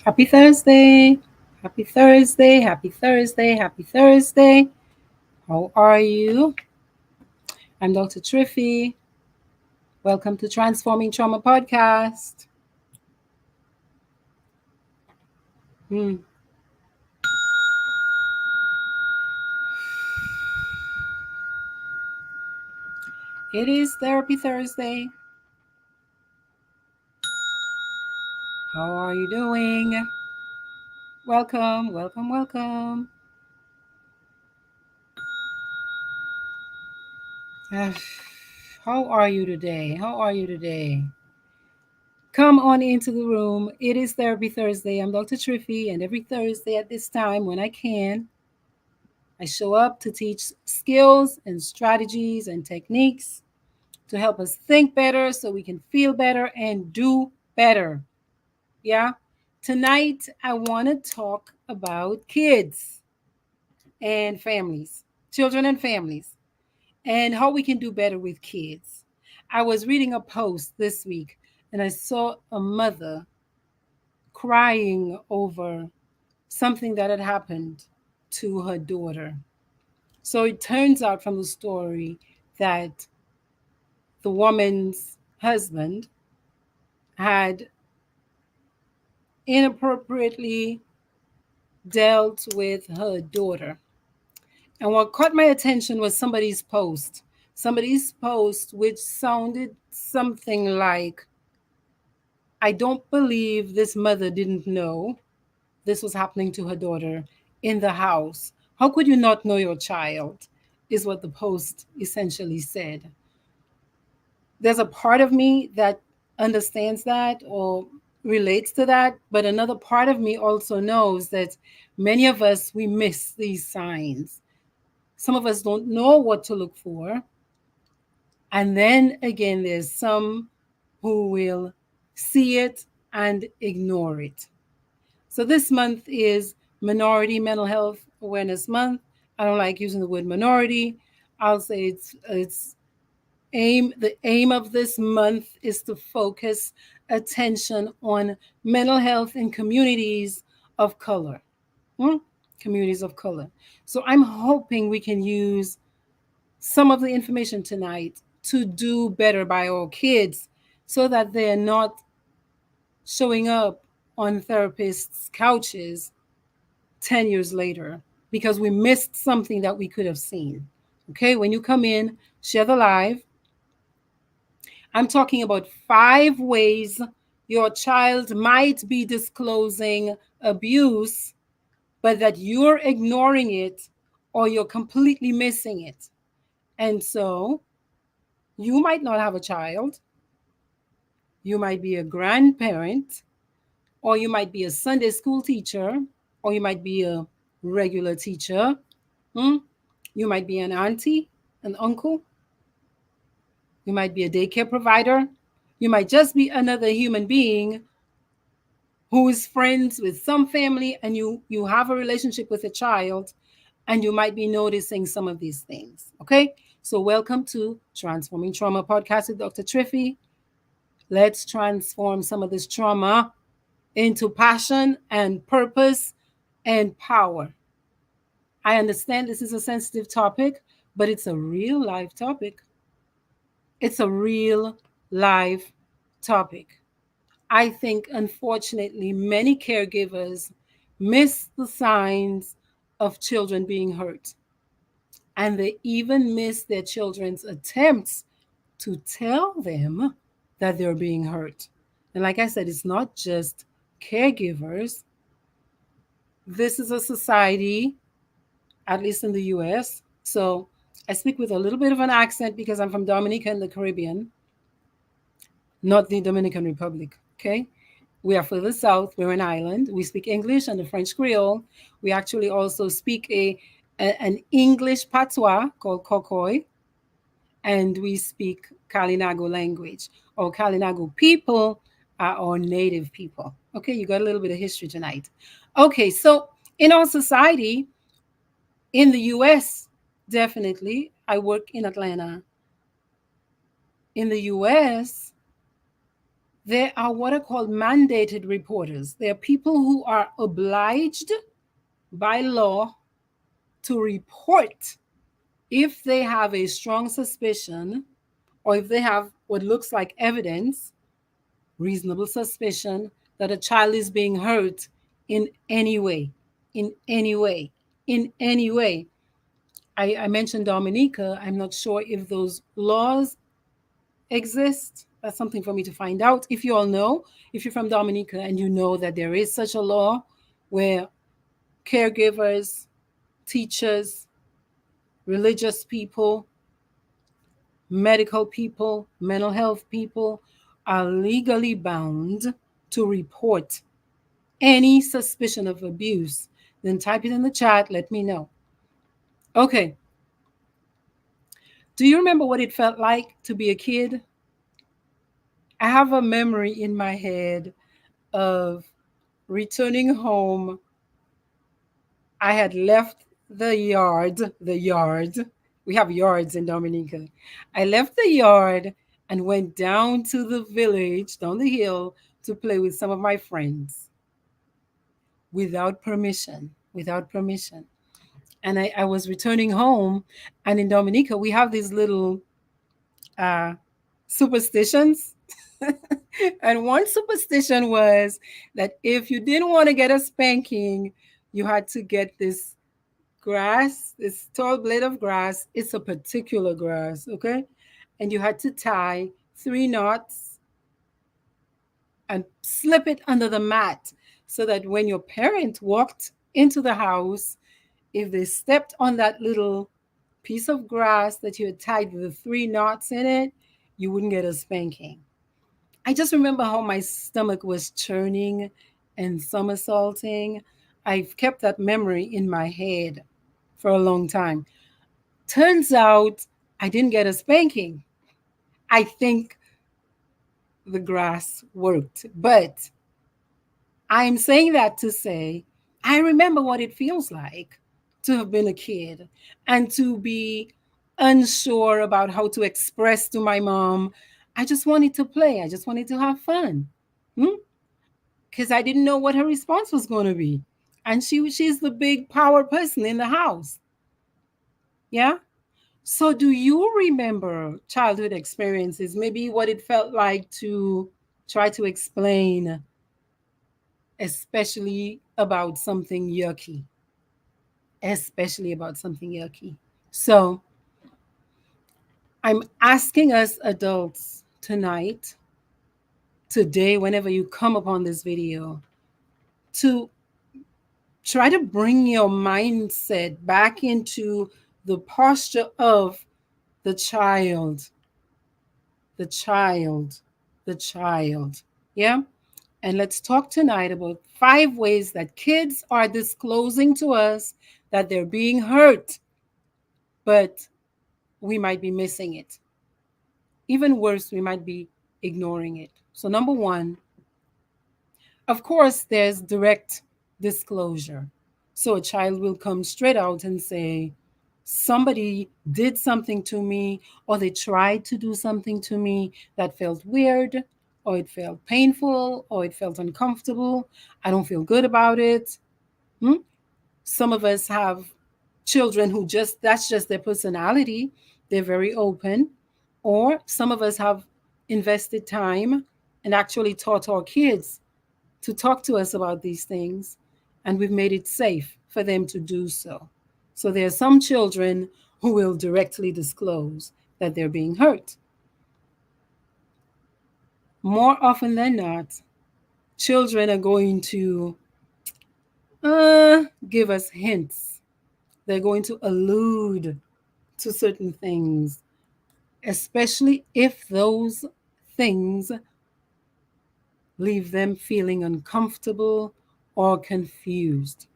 Happy Thursday. Happy Thursday. Happy Thursday. Happy Thursday. How are you? I'm Dr. Triffy. Welcome to Transforming Trauma Podcast. Hmm. It is Therapy Thursday. How are you doing? Welcome, welcome, welcome. How are you today? How are you today? Come on into the room. It is Therapy Thursday. I'm Dr. Triffy, and every Thursday at this time, when I can, I show up to teach skills and strategies and techniques to help us think better so we can feel better and do better. Yeah. Tonight, I want to talk about kids and families, children and families, and how we can do better with kids. I was reading a post this week and I saw a mother crying over something that had happened to her daughter. So it turns out from the story that the woman's husband had inappropriately dealt with her daughter. And what caught my attention was somebody's post, which sounded something like, I don't believe this mother didn't know this was happening to her daughter in the house. How could you not know your child? Is what the post essentially said. There's a part of me that understands that or relates to that, but another part of me also knows that many of us, we miss these signs. Some of us don't know what to look for. And then again, there's some who will see it and ignore it. So this month is Minority Mental Health Awareness Month. I don't like using the word minority. I'll say it's the aim of this month is to focus attention on mental health in communities of color. Hmm? Communities of color. So I'm hoping we can use some of the information tonight to do better by our kids so that they're not showing up on therapists' couches 10 years later because we missed something that we could have seen. Okay, when you come in, share the live. I'm talking about 5 ways your child might be disclosing abuse, but that you're ignoring it or you're completely missing it. And so you might not have a child, you might be a grandparent, or you might be a Sunday school teacher, or you might be a regular teacher. Hmm? You might be an auntie, an uncle, you might be a daycare provider, you might just be another human being who is friends with some family and you have a relationship with a child and you might be noticing some of these things. Okay, so welcome to Transforming Trauma Podcast with Dr. Triffy. Let's transform some of this trauma into passion and purpose and power. I understand this is a sensitive topic, but it's a real life topic. It's a real life topic. I think, unfortunately, many caregivers miss the signs of children being hurt. And they even miss their children's attempts to tell them that they're being hurt. And like I said, it's not just caregivers. This is a society, at least in the US. So I speak with a little bit of an accent because I'm from Dominica in the Caribbean, not the Dominican Republic. Okay. We are further south. We're an island. We speak English and the French Creole. We actually also speak an English patois called Kokoy, and we speak Kalinago language. Or Kalinago people are our native people. Okay, you got a little bit of history tonight. Okay, so in our society, in the US, definitely, I work in Atlanta. In the US, There are what are called mandated reporters. There are people who are obliged by law to report if they have a strong suspicion or if they have what looks like evidence, reasonable suspicion that a child is being hurt in any way, in any way, in any way. I mentioned Dominica. I'm not sure if those laws exist. That's something for me to find out. If you all know, if you're from Dominica and you know that there is such a law where caregivers, teachers, religious people, medical people, mental health people are legally bound to report any suspicion of abuse, then type it in the chat. Let me know. Okay. Do you remember what it felt like to be a kid? I have a memory in my head of returning home. I had left the yard, the yard. We have yards in Dominica. I left the yard and went down to the village, down the hill, to play with some of my friends without permission, without permission. And I was returning home. And in Dominica, we have these little uh, superstitions. And one superstition was that if you didn't want to get a spanking, you had to get this grass, this tall blade of grass. It's a particular grass, okay? And you had to tie 3 knots and slip it under the mat so that when your parent walked into the house, if they stepped on that little piece of grass that you had tied the 3 knots in it, you wouldn't get a spanking. I just remember how my stomach was churning and somersaulting. I've kept that memory in my head for a long time. Turns out I didn't get a spanking. I think the grass worked. But I'm saying that to say I remember what it feels like to have been a kid and to be unsure about how to express to my mom. I just wanted to play. I just wanted to have fun. Because I didn't know what her response was going to be. And she's the big power person in the house. Yeah. So, do you remember childhood experiences? Maybe what it felt like to try to explain, especially about something yucky, especially about something yucky. So, I'm asking us adults tonight, today, whenever you come upon this video, to try to bring your mindset back into the posture of the child, the child, the child. Yeah. And let's talk tonight about 5 ways that kids are disclosing to us that they're being hurt, but we might be missing it. Even worse, we might be ignoring it. So, number one, of course, there's direct disclosure. So a child will come straight out and say, somebody did something to me, or they tried to do something to me that felt weird, or it felt painful, or it felt uncomfortable. I don't feel good about it. Hmm? Some of us have children who just, that's just their personality. They're very open. Or some of us have invested time and actually taught our kids to talk to us about these things, and we've made it safe for them to do so. So there are some children who will directly disclose that they're being hurt. More often than not, children are going to give us hints. They're going to allude to certain things, especially if those things leave them feeling uncomfortable or confused.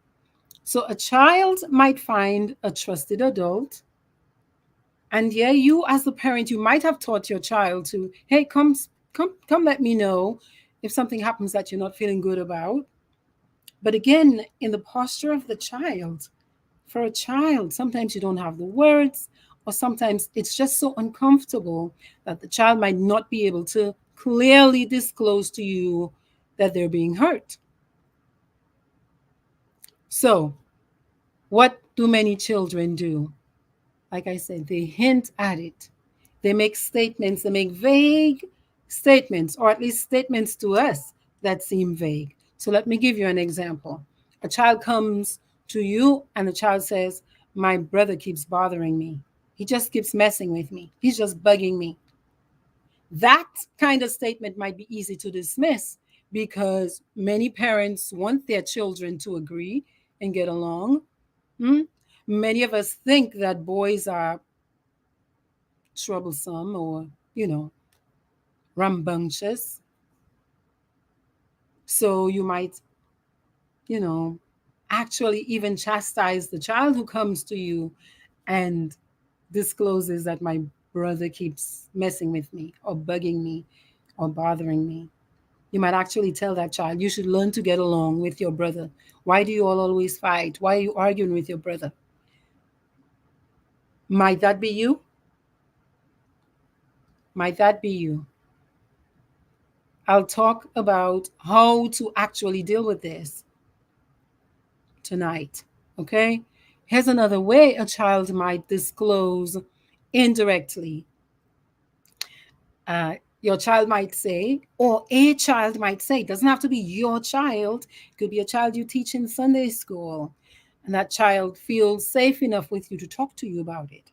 So a child might find a trusted adult. And yeah, you as the parent, you might have taught your child to, hey, come let me know if something happens that you're not feeling good about. But again, in the posture of the child, for a child, sometimes you don't have the words, or sometimes it's just so uncomfortable that the child might not be able to clearly disclose to you that they're being hurt. So, what do many children do? Like I said, they hint at it. They make statements, they make vague statements, or at least statements to us that seem vague. So let me give you an example. A child comes to you and the child says, "My brother keeps bothering me. He just keeps messing with me. He's just bugging me." That kind of statement might be easy to dismiss because many parents want their children to agree and get along. Hmm? Many of us think that boys are troublesome or, you know, rambunctious. So you might, you know, actually even chastise the child who comes to you and discloses that my brother keeps messing with me or bugging me or bothering me. You might actually tell that child, you should learn to get along with your brother. Why do you all always fight? Why are you arguing with your brother? Might that be you? Might that be you? I'll talk about how to actually deal with this tonight. Okay? Here's another way a child might disclose indirectly. Your child might say, or a child might say, it doesn't have to be your child, it could be a child you teach in Sunday school, and that child feels safe enough with you to talk to you about it.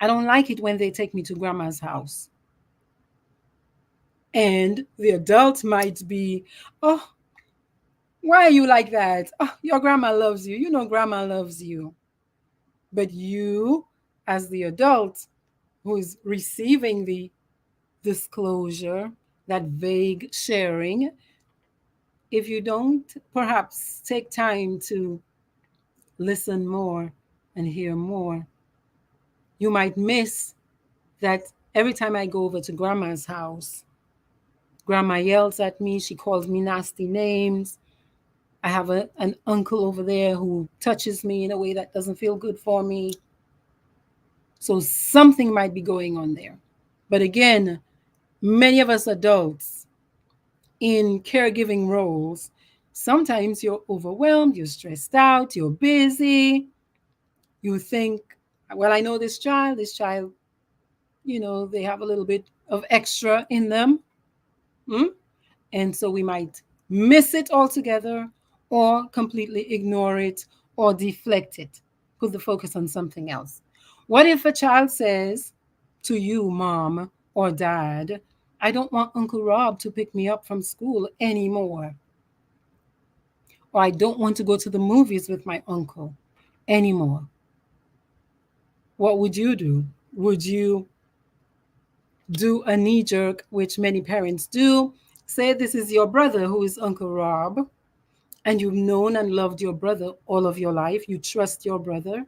"I don't like it when they take me to grandma's house." And the adult might be, "Oh, why are you like that? Oh, your grandma loves you. You know, grandma loves you." But you, as the adult who is receiving the disclosure, that vague sharing, if you don't perhaps take time to listen more and hear more, you might miss that every time I go over to grandma's house, grandma yells at me, she calls me nasty names. I have an uncle over there who touches me in a way that doesn't feel good for me. So something might be going on there. But again, many of us adults in caregiving roles, sometimes you're overwhelmed, you're stressed out, you're busy. You think, well, I know this child, you know, they have a little bit of extra in them. Hmm? And so we might miss it altogether or completely ignore it or deflect it, put the focus on something else. What if a child says to you, mom or dad, "I don't want Uncle Rob to pick me up from school anymore," or "I don't want to go to the movies with my uncle anymore"? What would you do? Would you do a knee jerk, which many parents do? Say this is your brother who is Uncle Rob, and you've known and loved your brother all of your life. You trust your brother.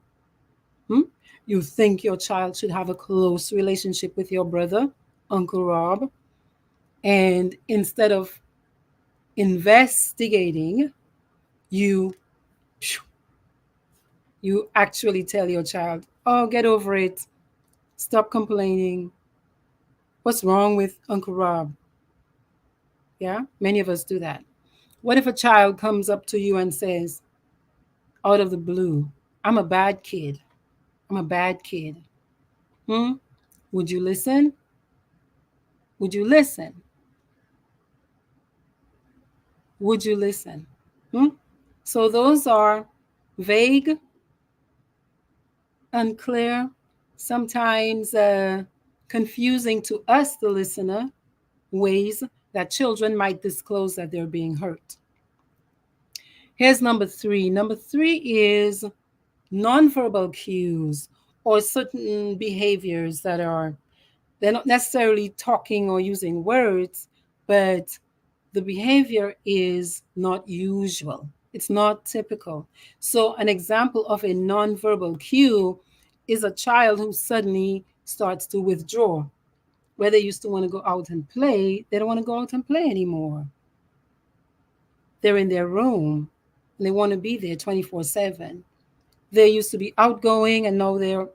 Hmm? You think your child should have a close relationship with your brother, Uncle Rob. And instead of investigating, you you actually tell your child, "Oh, get over it. Stop complaining. What's wrong with Uncle Rob?" Yeah, many of us do that. What if a child comes up to you and says, out of the blue, "I'm a bad kid. I'm a bad kid." Hmm? Would you listen? Would you listen? Would you listen? Hmm? So those are vague, unclear, sometimes confusing to us, the listener, ways that children might disclose that they're being hurt. Here's number three. Number three is nonverbal cues or certain behaviors that are, they're not necessarily talking or using words, but the behavior is not usual. It's not typical. So, an example of a nonverbal cue is a child who suddenly starts to withdraw. Where they used to want to go out and play, they don't want to go out and play anymore. They're in their room and they want to be there 24/7. They used to be outgoing and now they're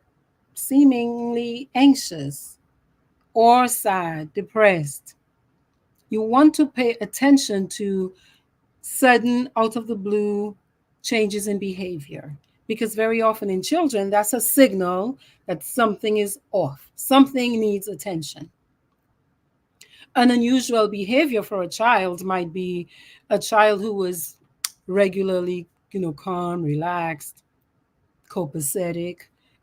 seemingly anxious or sad, depressed. You want to pay attention to sudden, out of the blue changes in behavior. Because very often in children, that's a signal that something is off, something needs attention. An unusual behavior for a child might be a child who was regularly, calm, relaxed, copacetic,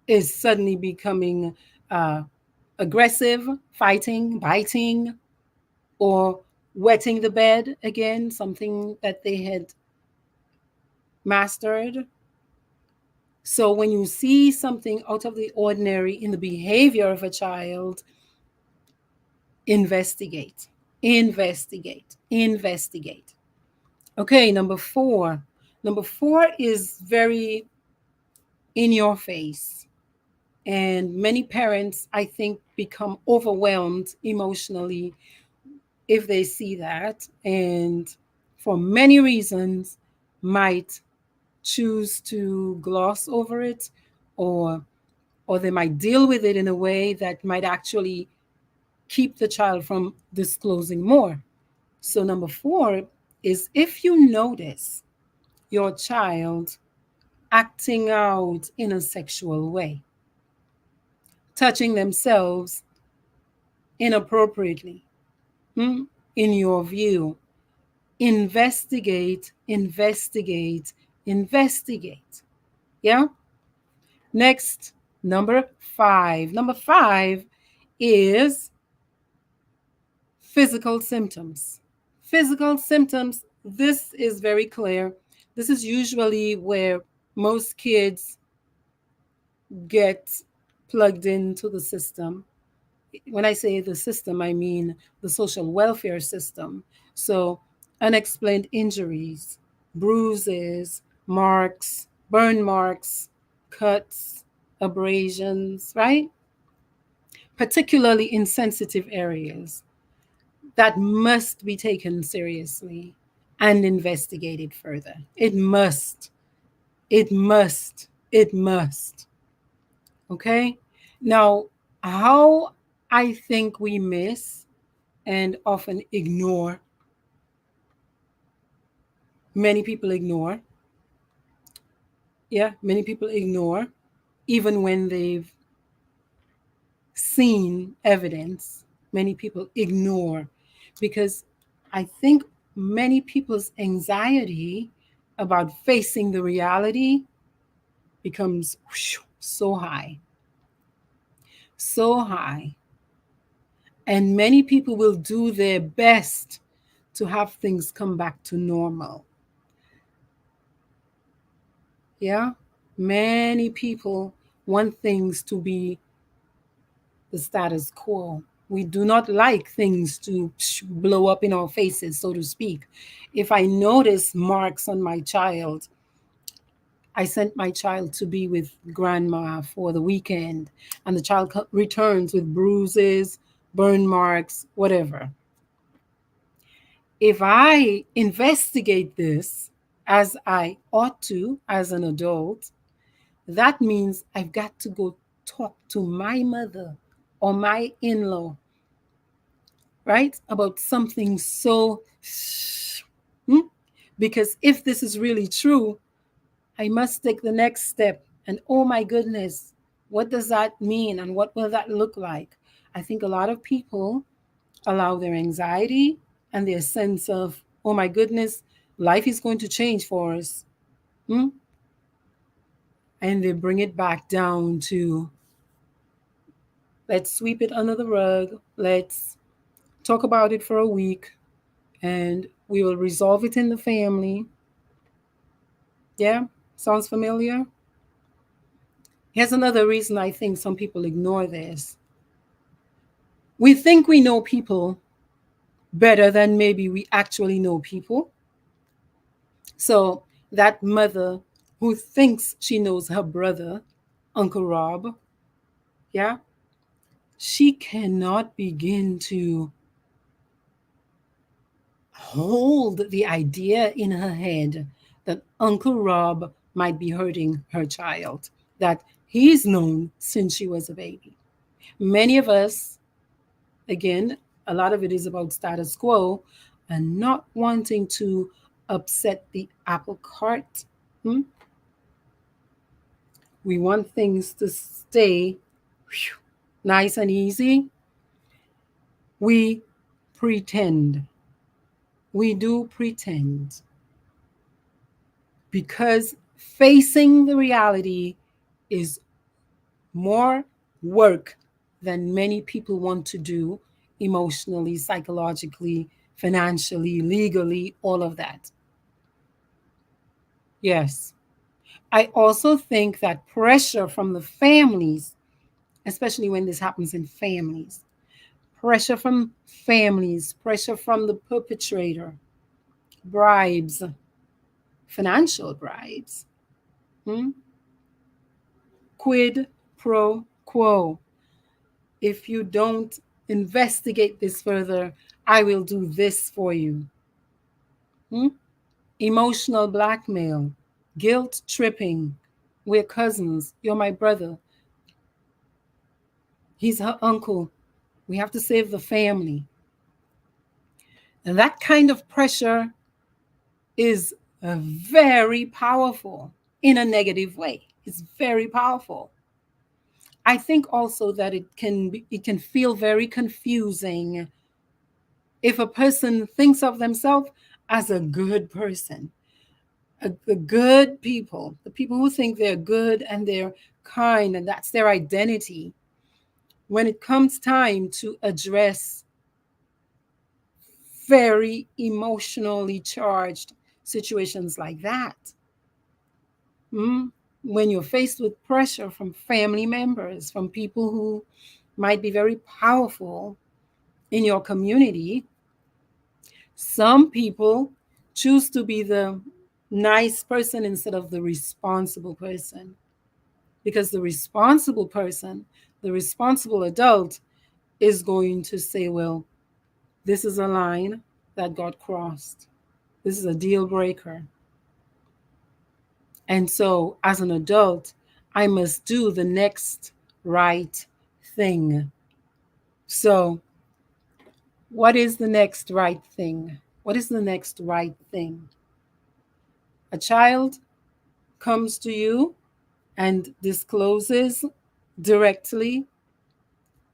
is suddenly becoming uh, aggressive, fighting, biting, or wetting the bed again, something that they had mastered. So when you see something out of the ordinary in the behavior of a child, investigate, investigate, investigate. Okay, number four. Number four is very in your face. And many parents, I think, become overwhelmed emotionally if they see that. And for many reasons, might choose to gloss over it, or they might deal with it in a way that might actually keep the child from disclosing more. So number four is, if you notice your child acting out in a sexual way, touching themselves inappropriately, in your view, investigate, investigate, investigate. Yeah. Next, number five. Number five is physical symptoms. Physical symptoms, this is very clear. This is usually where most kids get plugged into the system. When I say the system, I mean the social welfare system. So, unexplained injuries, bruises, marks, burn marks, cuts, abrasions, right? Particularly in sensitive areas that must be taken seriously and investigated further. It must, it must, it must. Okay? Now, how I think we miss and often ignore, many people ignore, yeah, many people ignore, even when they've seen evidence, many people ignore, because I think many people's anxiety about facing the reality becomes so high, so high. And many people will do their best to have things come back to normal. Yeah. Many people want things to be the status quo. We do not like things to blow up in our faces, so to speak. If I notice marks on my child, I sent my child to be with grandma for the weekend, and the child returns with bruises, burn marks, whatever. If I investigate this as I ought to as an adult, that means I've got to go talk to my mother or my in law, right? About something so, hmm? Because if this is really true, I must take the next step. And oh my goodness, what does that mean? And what will that look like? I think a lot of people allow their anxiety and their sense of, oh my goodness, life is going to change for us. Hmm? And they bring it back down to, let's sweep it under the rug. Let's talk about it for a week and we will resolve it in the family. Yeah, sounds familiar? Here's another reason I think some people ignore this. We think we know people better than maybe we actually know people. So that mother who thinks she knows her brother, Uncle Rob, yeah, she cannot begin to hold the idea in her head that Uncle Rob might be hurting her child, that he's known since she was a baby. Many of us, again, A lot of it is about status quo and not wanting to upset the apple cart. Hmm? We want things to stay nice and easy. We pretend. We do pretend because facing the reality is more work than many people want to do emotionally, psychologically, financially, legally, all of that. Yes. I also think that pressure from the families, especially when this happens in families, pressure from families, pressure from the perpetrator, bribes, financial bribes, hmm? Quid pro quo. If you don't investigate this further, I will do this for you. Hmm? Emotional blackmail, guilt tripping. We're cousins. You're my brother. He's her uncle. We have to save the family. And that kind of pressure is very powerful in a negative way. It's very powerful. I think also that it can feel very confusing if a person thinks of themselves as a good person, the good people, the people who think they're good and they're kind and that's their identity. When it comes time to address very emotionally charged situations like that, mm, when you're faced with pressure from family members, from people who might be very powerful in your community, some people choose to be the nice person instead of the responsible person. Because the responsible person, the responsible adult, is going to say, well, this is a line that got crossed. This is a deal breaker. And so, as an adult, I must do the next right thing. So, what is the next right thing? What is the next right thing? A child comes to you and discloses directly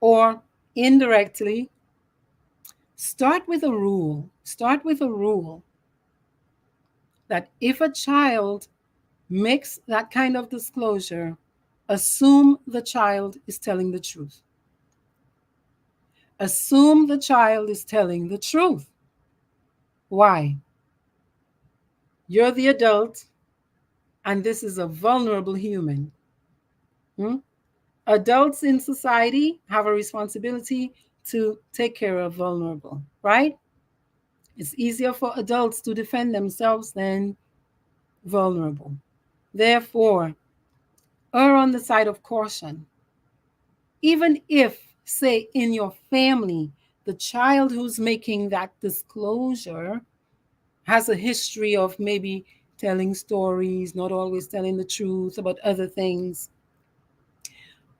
or indirectly. Start with a rule. Start with a rule that if a child makes that kind of disclosure, assume the child is telling the truth. Assume the child is telling the truth. Why? You're the adult, and this is a vulnerable human. Hmm? Adults in society have a responsibility to take care of vulnerable, right? It's easier for adults to defend themselves than vulnerable. Therefore, err on the side of caution. Even if, say, in your family, the child who's making that disclosure has a history of maybe telling stories, not always telling the truth about other things,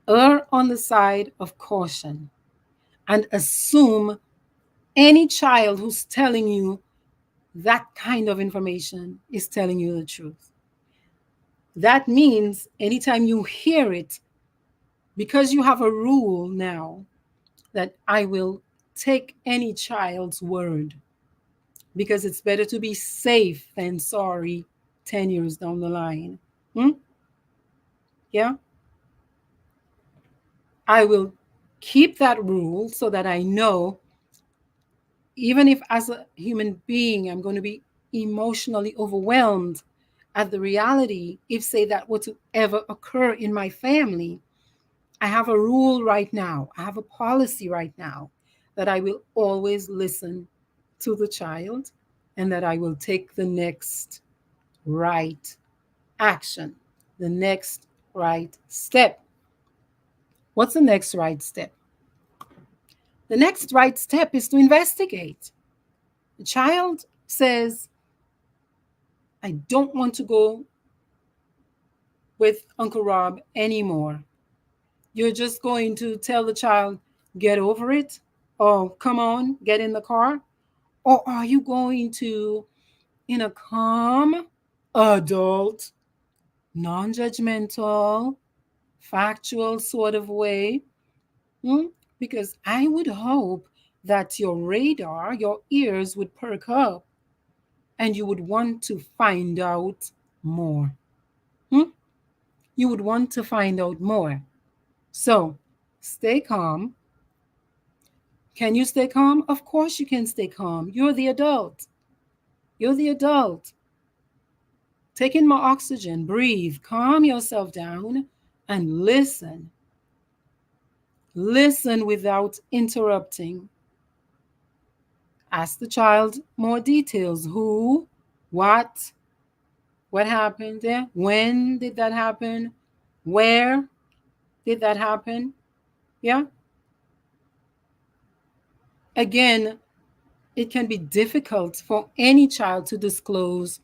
err on the side of caution and assume any child who's telling you that kind of information is telling you the truth. That means anytime you hear it, because you have a rule now that I will take any child's word because it's better to be safe than sorry 10 years down the line. Hmm? Yeah. I will keep that rule so that I know, even if as a human being, I'm going to be emotionally overwhelmed at the reality, if say that were to ever occur in my family, I have a rule right now. I have a policy right now that I will always listen to the child and that I will take the next right action, the next right step. What's the next right step? The next right step is to investigate. The child says, I don't want to go with Uncle Rob anymore. You're just going to tell the child, get over it? Oh, come on, get in the car? Or are you going to, in a calm, adult, non judgmental, factual sort of way? Hmm? Because I would hope that your radar, your ears would perk up and you would want to find out more. Hmm? You would want to find out more. So stay calm. Can you stay calm? Of course you can stay calm. You're the adult. You're the adult. Take in more oxygen, breathe, calm yourself down, and listen. Listen without interrupting. Ask the child more details. Who, what, what happened there? When did that happen? Where did that happen? Yeah. Again, it can be difficult for any child to disclose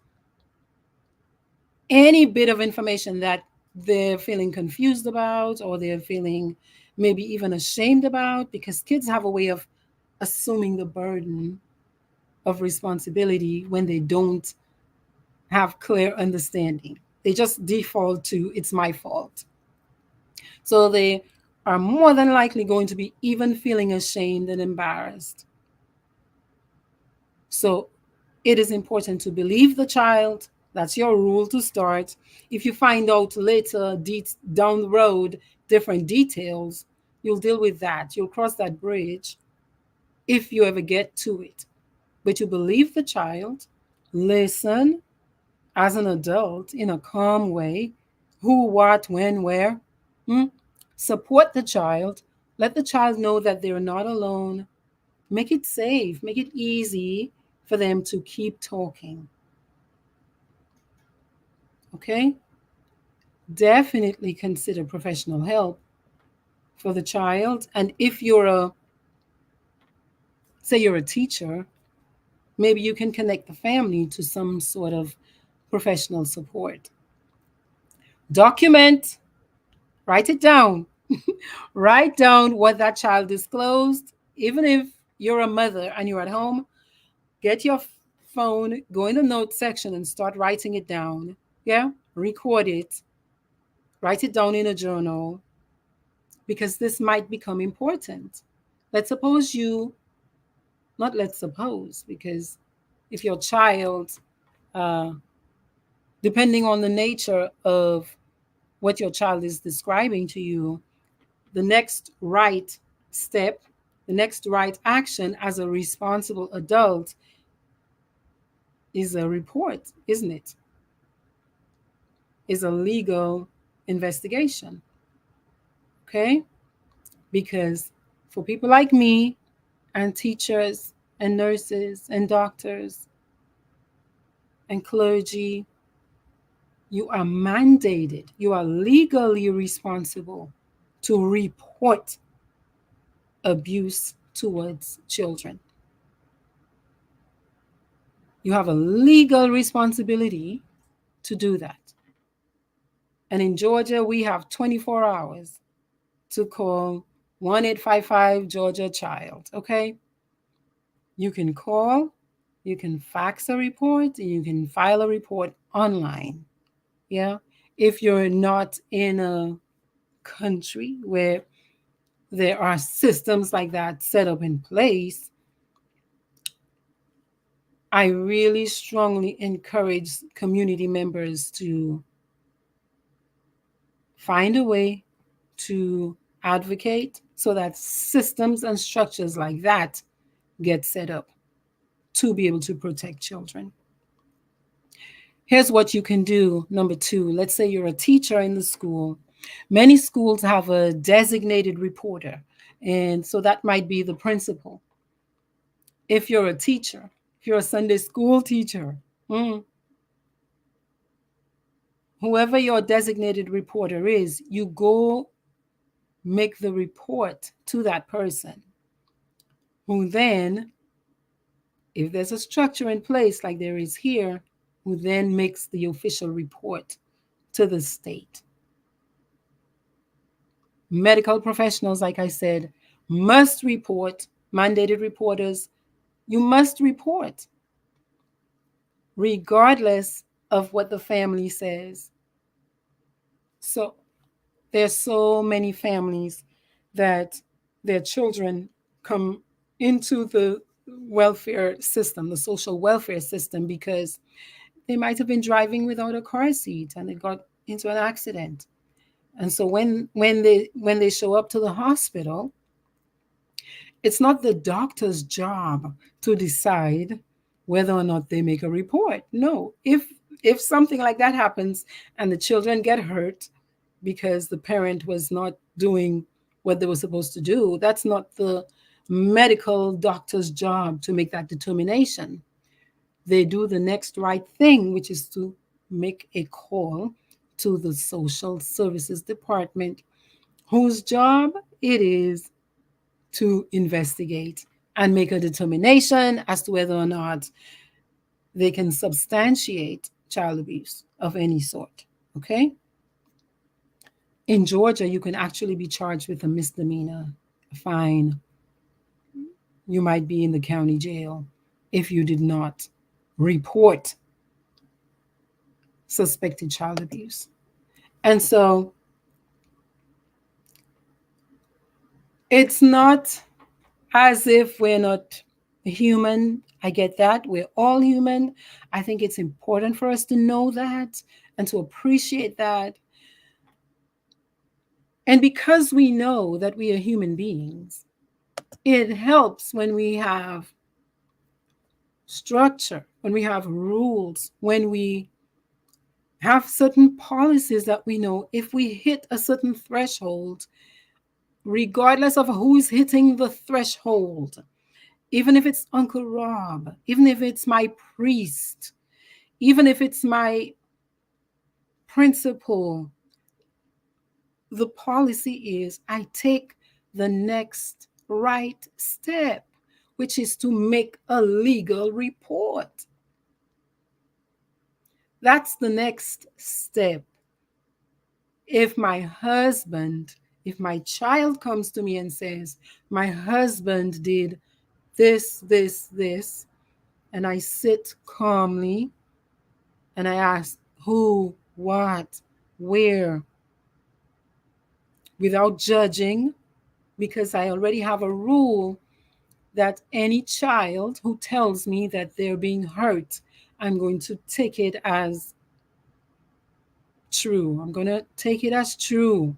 any bit of information that they're feeling confused about or they're feeling maybe even ashamed about, because kids have a way of assuming the burden of responsibility when they don't have clear understanding. They just default to it's my fault. So they are more than likely going to be even feeling ashamed and embarrassed. So it is important to believe the child. That's your rule to start. If you find out later, down the road, different details, you'll deal with that. You'll cross that bridge if you ever get to it. But you believe the child, listen as an adult in a calm way, who, what, when, where. Hmm? Support the child. Let the child know that they're not alone. Make it safe, make it easy for them to keep talking. Okay? Definitely consider professional help for the child. And if you're a, say you're a teacher, maybe you can connect the family to some sort of professional support. Document, write it down. Write down what that child disclosed. Even if you're a mother and you're at home, get your phone, go in the notes section and start writing it down. Yeah? Record it, write it down in a journal, because this might become important. Let's suppose you, not let's suppose, because if your child, uh, depending on the nature of what your child is describing to you, the next right step, the next right action as a responsible adult is a report, isn't it? Is a legal investigation. Okay? Because for people like me and teachers and nurses and doctors and clergy, you are mandated, you are legally responsible to report abuse towards children. You have a legal responsibility to do that. And in Georgia, we have 24 hours to call 1-855 Georgia Child. Okay? You can call, you can fax a report, and you can file a report online. Yeah. If you're not in a country where there are systems like that set up in place, I really strongly encourage community members to find a way to advocate so that systems and structures like that get set up to be able to protect children. Here's what you can do. Number two, let's say you're a teacher in the school. Many schools have a designated reporter, and so that might be the principal. If you're a teacher, if you're a Sunday school teacher, mm, whoever your designated reporter is, you go make the report to that person, who then, if there's a structure in place like there is here, who then makes the official report to the state. Medical professionals, like I said, must report mandated reporters, you must report regardless of what the family says. So there's so many families that their children come into the welfare system, the social welfare system, because they might have been driving without a car seat and they got into an accident. And so when they show up to the hospital, it's not the doctor's job to decide whether or not they make a report. No, if something like that happens and the children get hurt because the parent was not doing what they were supposed to do, that's not the medical doctor's job to make that determination. They do the next right thing, which is to make a call to the social services department, whose job it is to investigate and make a determination as to whether or not they can substantiate child abuse of any sort. Okay? In Georgia, you can actually be charged with a misdemeanor, a fine. You might be in the county jail if you did not report suspected child abuse. And so it's not as if we're not human. I get that. We're all human. I think it's important for us to know that and to appreciate that. And because we know that we are human beings, it helps when we have structure, when we have rules, when we have certain policies that we know if we hit a certain threshold, regardless of who's hitting the threshold, even if it's Uncle Rob, even if it's my priest, even if it's my principal, the policy is I take the next right step, which is to make a legal report. That's the next step. If my husband, if my child comes to me and says, my husband did this, and I sit calmly and I ask who, what, where, without judging, because I already have a rule that any child who tells me that they're being hurt, I'm going to take it as true. I'm going to take it as true.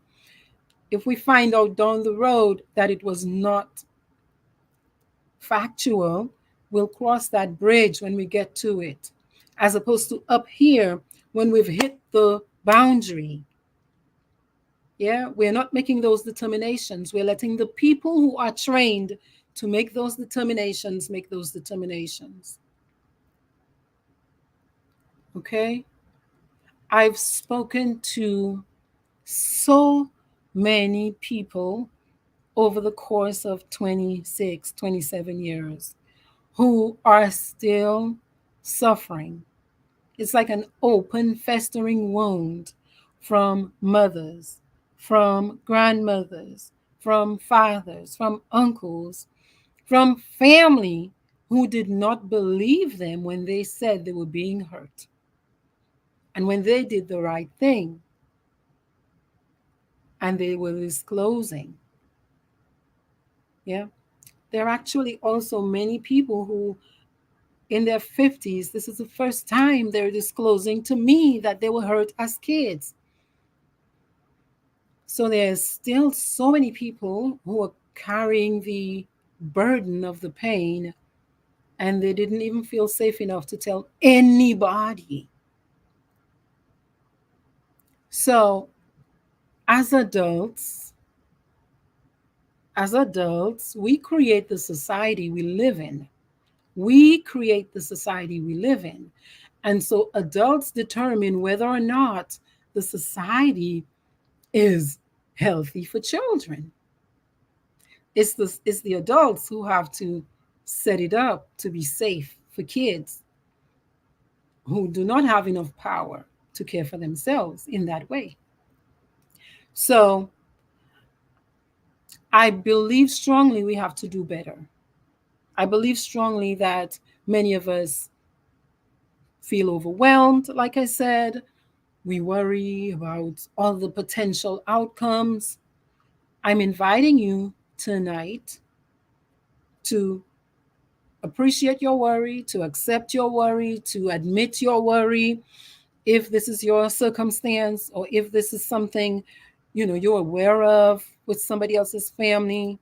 If we find out down the road that it was not factual, we'll cross that bridge when we get to it, as opposed to up here when we've hit the boundary. Yeah, we're not making those determinations. We're letting the people who are trained to make those determinations make those determinations. Okay? I've spoken to so many people over the course of 26, 27 years who are still suffering. It's like an open, festering wound from mothers, from grandmothers, from fathers, from uncles, from family who did not believe them when they said they were being hurt. And when they did the right thing and they were disclosing, yeah, there are actually also many people who in their 50s, this is the first time they're disclosing to me that they were hurt as kids. So there's still so many people who are carrying the burden of the pain and they didn't even feel safe enough to tell anybody. So as adults, we create the society we live in. We create the society we live in. And so adults determine whether or not the society is healthy for children. It's the adults who have to set it up to be safe for kids who do not have enough power to care for themselves in that way. So I believe strongly we have to do better. I believe strongly that many of us feel overwhelmed, like I said. We worry about all the potential outcomes. I'm inviting you tonight to appreciate your worry, to accept your worry, to admit your worry. If this is your circumstance, or if this is something you're aware of with somebody else's family,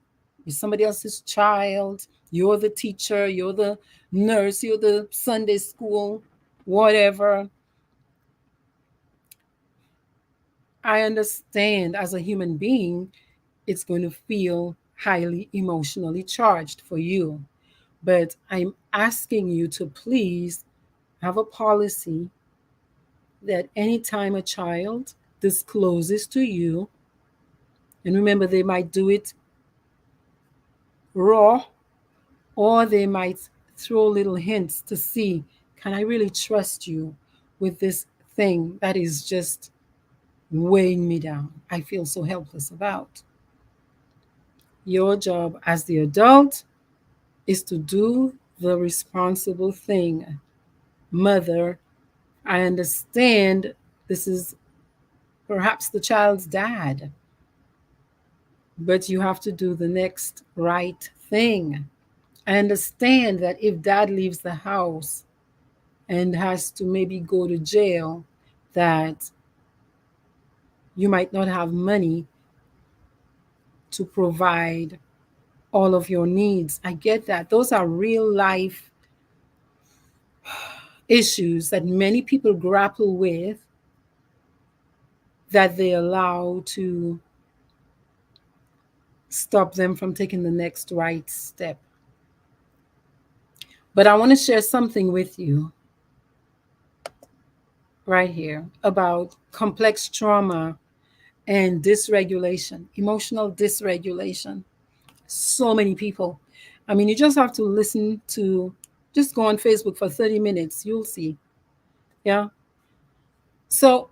with somebody else's child, you're the teacher, you're the nurse, you're the Sunday school, whatever. I understand as a human being, it's going to feel highly emotionally charged for you. But I'm asking you to please have a policy that anytime a child discloses to you, and remember, they might do it raw, or they might throw little hints to see, can I really trust you with this thing that is just weighing me down? I feel so helpless about. Your job as the adult is to do the responsible thing. Mother, I understand this is perhaps the child's dad, but you have to do the next right thing. I understand that if dad leaves the house and has to maybe go to jail, that you might not have money to provide all of your needs. I get that. Those are real life issues that many people grapple with, that they allow to stop them from taking the next right step. But I want to share something with you right here about complex trauma and dysregulation, emotional dysregulation. So many people. I mean, you just have to listen to, just go on Facebook for 30 minutes, you'll see. Yeah. So,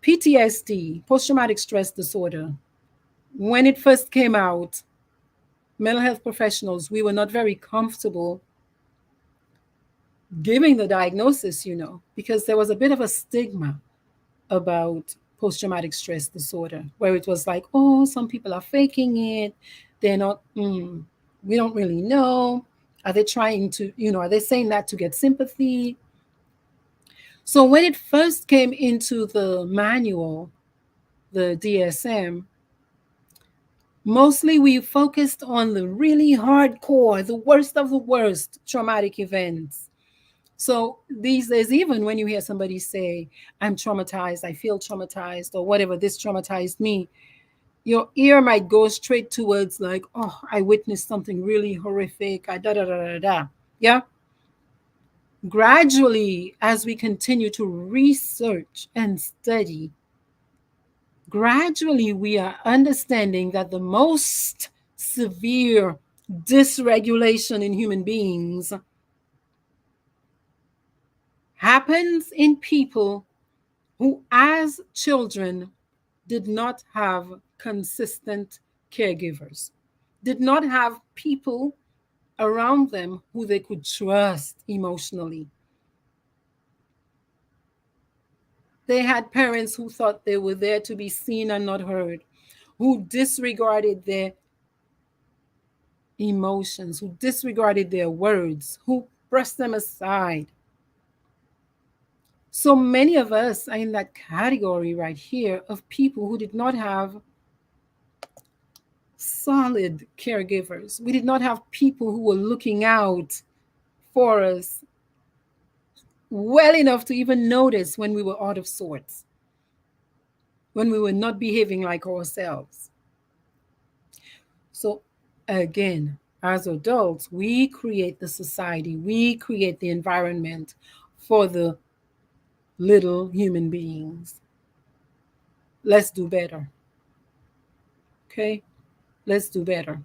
PTSD, post traumatic stress disorder, when it first came out, mental health professionals, we were not very comfortable giving the diagnosis, because there was a bit of a stigma about post traumatic stress disorder, where it was like, oh, some people are faking it. They're not, we don't really know. Are they trying to, are they saying that to get sympathy? So when it first came into the manual, the DSM, mostly we focused on the really hardcore, the worst of the worst traumatic events. So these days, even when you hear somebody say, I'm traumatized, I feel traumatized, or whatever, this traumatized me, your ear might go straight towards like, oh, I witnessed something really horrific, I da da da da da. Yeah. Gradually, as we continue to research and study, gradually we are understanding that the most severe dysregulation in human beings happens in people who, as children, did not have consistent caregivers, did not have people around them who they could trust emotionally. They had parents who thought they were there to be seen and not heard, who disregarded their emotions, who disregarded their words, who brushed them aside. So many of us are in that category right here of people who did not have solid caregivers. We did not have people who were looking out for us well enough to even notice when we were out of sorts, when we were not behaving like ourselves. So, again, as adults, we create the society, we create the environment for the little human beings. Let's do better. Okay? Let's do better.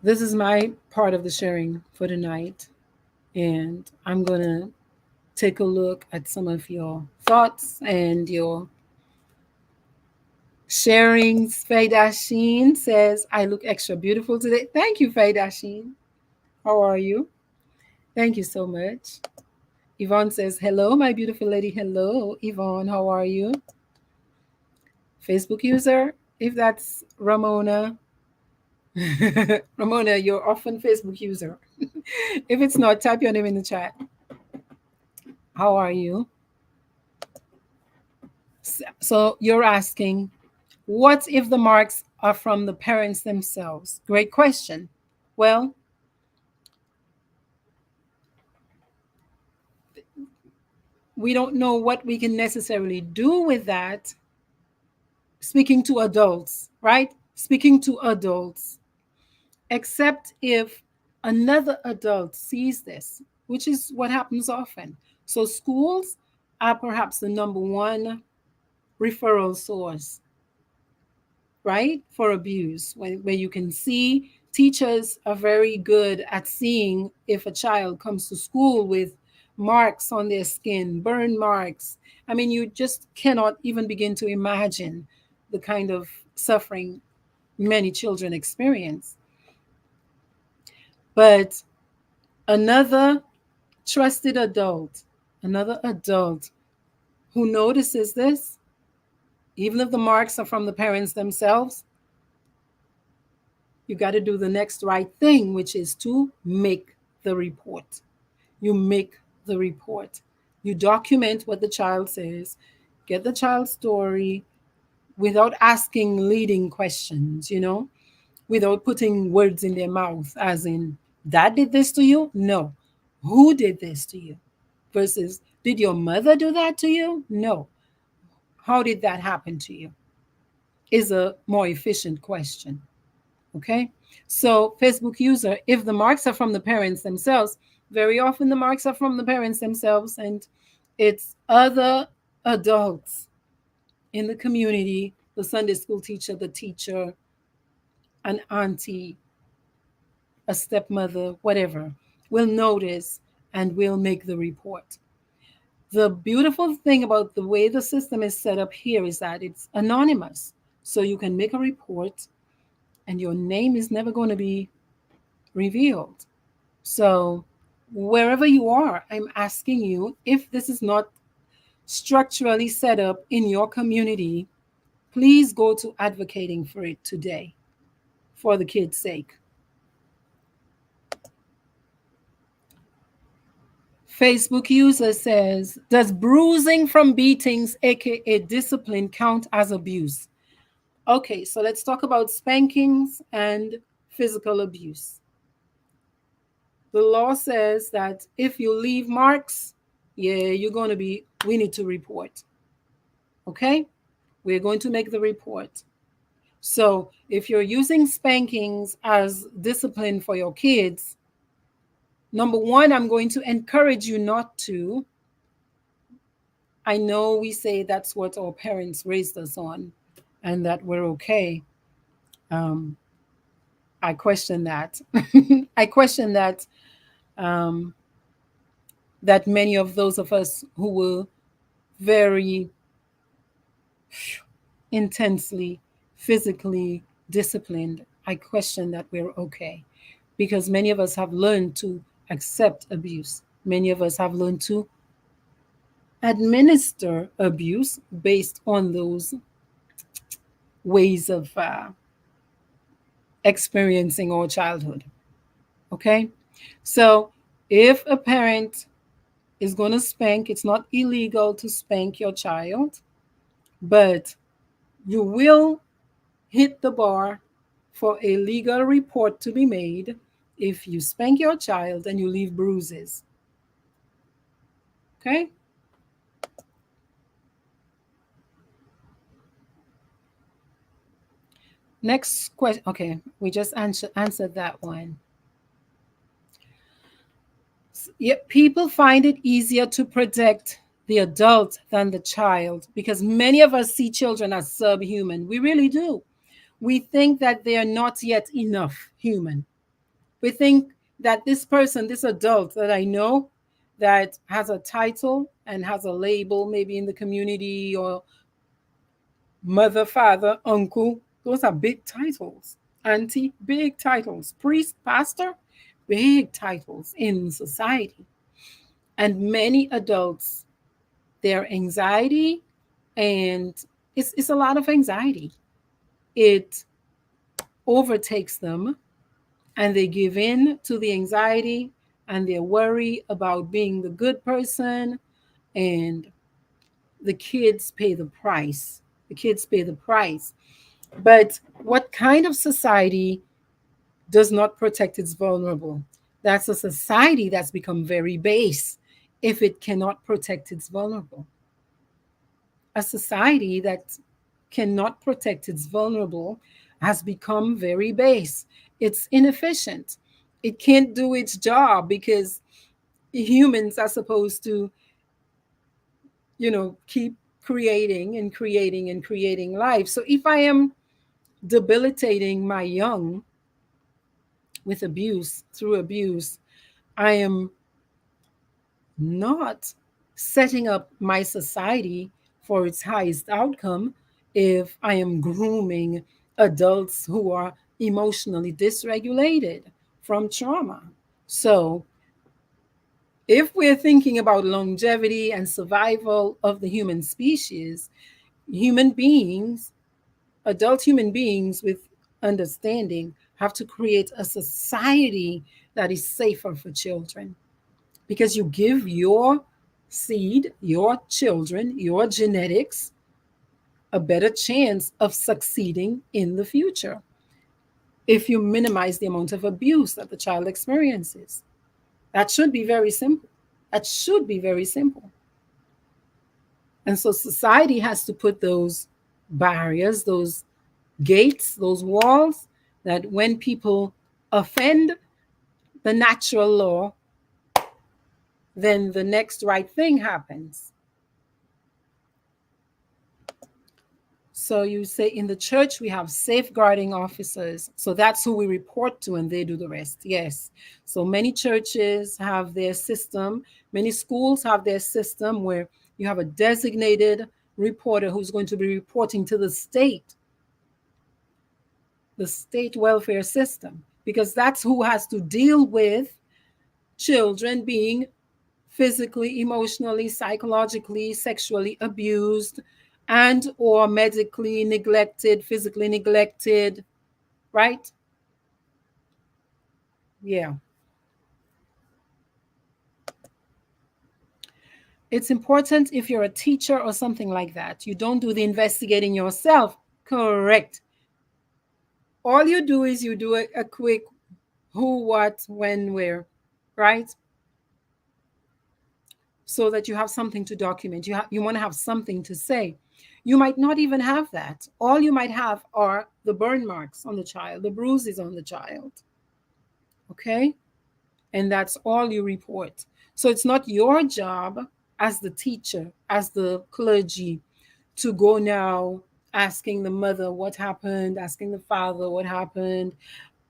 This is my part of the sharing for tonight. And I'm going to take a look at some of your thoughts and your Sharing Faydasheen says, I look extra beautiful today. Thank you, Faydasheen. How are you? Thank you so much. Yvonne says, hello, my beautiful lady. Hello, Yvonne. How are you? Facebook user, if that's Ramona, Ramona, you're often Facebook user. If it's not, type your name in the chat. How are you? So you're asking, what if the marks are from the parents themselves? Great question. Well, we don't know what we can necessarily do with that. Speaking to adults, right? Speaking to adults, except if another adult sees this, which is what happens often. So schools are perhaps the number one referral source, right, for abuse, where you can see teachers are very good at seeing if a child comes to school with marks on their skin, burn marks. I mean, you just cannot even begin to imagine the kind of suffering many children experience. But another trusted adult, another adult who notices this, even if the marks are from the parents themselves, you got to do the next right thing, which is to make the report. You make the report. You document what the child says, get the child's story without asking leading questions, without putting words in their mouth, as in, Dad did this to you? No. Who did this to you? Versus, did your mother do that to you? No. How did that happen to you? Is a more efficient question. Okay. So, Facebook user, if the marks are from the parents themselves, very often the marks are from the parents themselves, and it's other adults in the community, the Sunday school teacher, the teacher, an auntie, a stepmother, whatever, will notice and will make the report. The beautiful thing about the way the system is set up here is that it's anonymous. So you can make a report and your name is never going to be revealed. So, wherever you are, I'm asking you, if this is not structurally set up in your community, please go to advocating for it today for the kids' sake. Facebook user says, does bruising from beatings, aka discipline, count as abuse? Okay, so let's talk about spankings and physical abuse. The law says that if you leave marks, yeah, we need to report. Okay? We're going to make the report. So if you're using spankings as discipline for your kids, number one, I'm going to encourage you not to. I know we say that's what our parents raised us on and that we're okay. Um, I question that. I question that um, that many of those of us who were very intensely physically disciplined, I question that we're okay, because many of us have learned to accept abuse. Many of us have learned to administer abuse based on those ways of experiencing our childhood. Okay? So if a parent is going to spank, it's not illegal to spank your child, but you will hit the bar for a legal report to be made if you spank your child and you leave bruises. Okay? Next question. Okay, we just answered that one. Yet people find it easier to protect the adult than the child because many of us see children as subhuman. We really do. We think that they are not yet enough human. We think that this person, this adult that I know that has a title and has a label maybe in the community or Mother, father, uncle, those are big titles. Auntie, big titles. Priest, pastor, big titles in society. And many adults, their anxiety, and it's a lot of anxiety. It overtakes them and they give in to the anxiety and their worry about being the good person, and the kids pay the price. The kids pay the price. But what kind of society does not protect its vulnerable? That's a society that's become very base if it cannot protect its vulnerable. A society that cannot protect its vulnerable has become very base. It's inefficient. It can't do its job because humans are supposed to, keep creating and creating and creating life. So if I am debilitating my young with abuse, through abuse, I am not setting up my society for its highest outcome if I am grooming adults who are emotionally dysregulated from trauma. So, if we're thinking about longevity and survival of the human species, human beings, adult human beings with understanding, have to create a society that is safer for children, because you give your seed, your children, your genetics a better chance of succeeding in the future if you minimize the amount of abuse that the child experiences. That should be very simple. That should be very simple. And so society has to put those barriers, those gates, those walls, that when people offend the natural law, then the next right thing happens. So you say in the church we have safeguarding officers. So that's who we report to and they do the rest. Yes. So many churches have their system, many schools have their system where you have a designated reporter who's going to be reporting to the state welfare system, because that's who has to deal with children being physically, emotionally, psychologically, sexually abused, and or medically neglected, physically neglected, right? Yeah. It's important if you're a teacher or something like that. You don't do the investigating yourself. Correct. All you do is you do a quick who, what, when, where, right? So that you have something to document. You want to have something to say. You might not even have that. All you might have are the burn marks on the child, the bruises on the child. Okay? And that's all you report. So it's not your job as the teacher, as the clergy, to go now asking the mother what happened, asking the father what happened,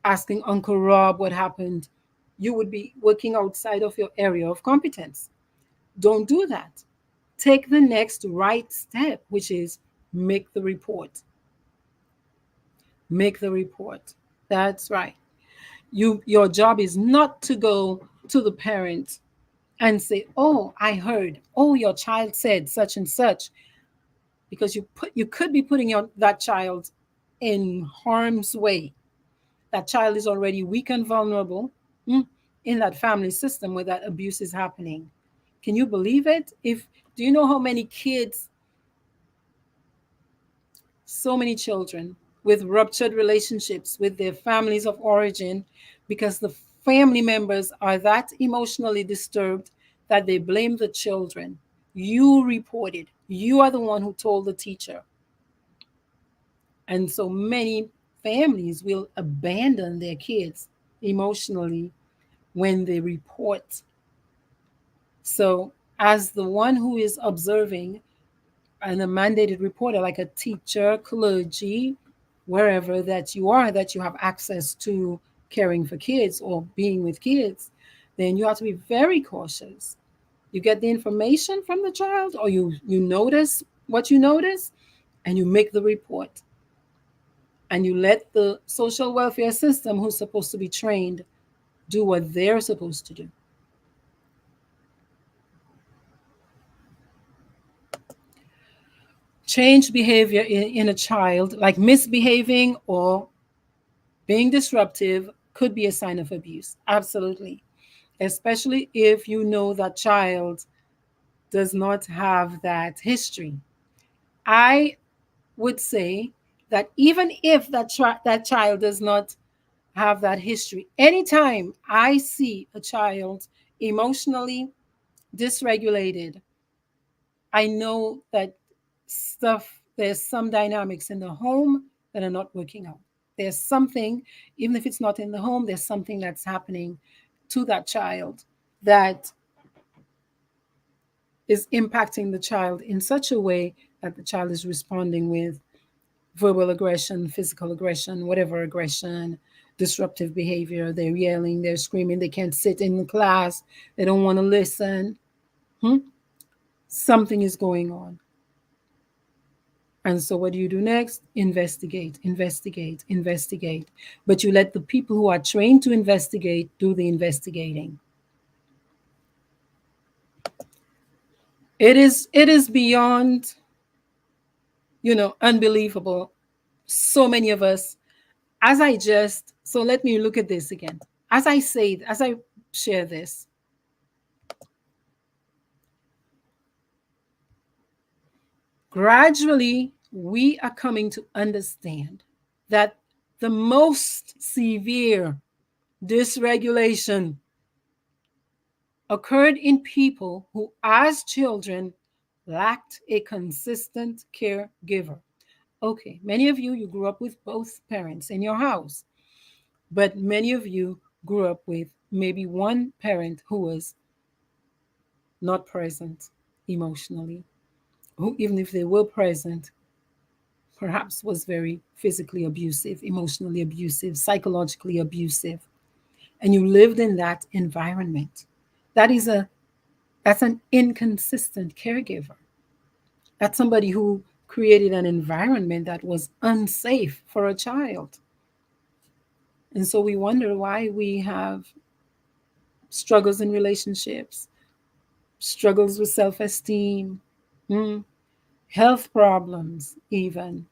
asking Uncle Rob what happened. You would be working outside of your area of competence. Don't do that. Take the next right step, which is make the report. Make the report. That's right. Your job is not to go to the parent and say, "Oh, I heard. Oh, your child said such and such," because you could be putting that child in harm's way. That child is already weak and vulnerable, in that family system where that abuse is happening. Can you believe it? If Do you know how many kids, so many children with ruptured relationships with their families of origin, because the family members are that emotionally disturbed that they blame the children. You reported, you are the one who told the teacher. And so many families will abandon their kids emotionally when they report. So, as the one who is observing and a mandated reporter, like a teacher, clergy, wherever that you are, that you have access to caring for kids or being with kids, then you have to be very cautious. You get the information from the child, or you notice what you notice, and you make the report, and you let the social welfare system, who's supposed to be trained, do what they're supposed to do. Change behavior in a child, like misbehaving or being disruptive, could be a sign of abuse. Absolutely. Especially if you know that child does not have that history. I would say that even if that child does not have that history, anytime I see a child emotionally dysregulated, I know that stuff, there's some dynamics in the home that are not working out. There's something, even if it's not in the home, there's something that's happening to that child that is impacting the child in such a way that the child is responding with verbal aggression, physical aggression, whatever aggression, disruptive behavior. They're yelling, they're screaming, they can't sit in the class, they don't want to listen. Hmm? Something is going on. And so, what do you do next? Investigate, investigate, investigate. But you let the people who are trained to investigate do the investigating. It is beyond, unbelievable. So many of us, as I just, so let me look at this again. As I share this, gradually we are coming to understand that the most severe dysregulation occurred in people who, as children, lacked a consistent caregiver. Okay, many of you, you grew up with both parents in your house, but many of you grew up with maybe one parent who was not present emotionally, who, even if they were present, perhaps was very physically abusive, emotionally abusive, psychologically abusive, and you lived in that environment. That is a that's an inconsistent caregiver. That's somebody who created an environment that was unsafe for a child. And so we wonder why we have struggles in relationships, struggles with self esteem, health problems, even.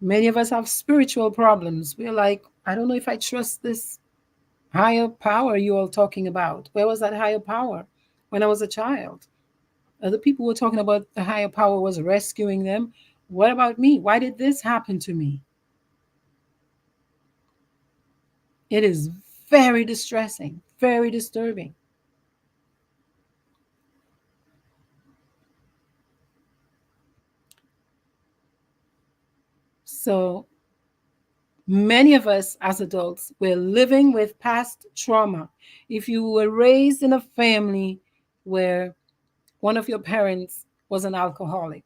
Many of us have spiritual problems. We're like, I don't know if I trust this higher power you all talking about. Where was that higher power when I was a child? Other people were talking about the higher power was rescuing them. What about me? Why did this happen to me? It is very distressing, very disturbing. So many of us as adults, we're living with past trauma. If you were raised in a family where one of your parents was an alcoholic,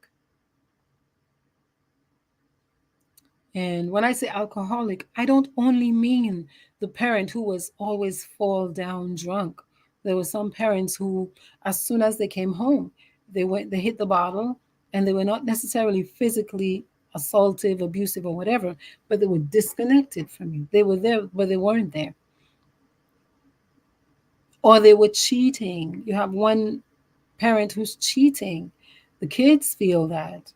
and when I say alcoholic, I don't only mean the parent who was always fall down drunk. There were some parents who, as soon as they came home, they hit the bottle, and they were not necessarily physically assaultive, abusive, or whatever, but they were disconnected from you. They were there, but they weren't there. Or they were cheating. You have one parent who's cheating. The kids feel that.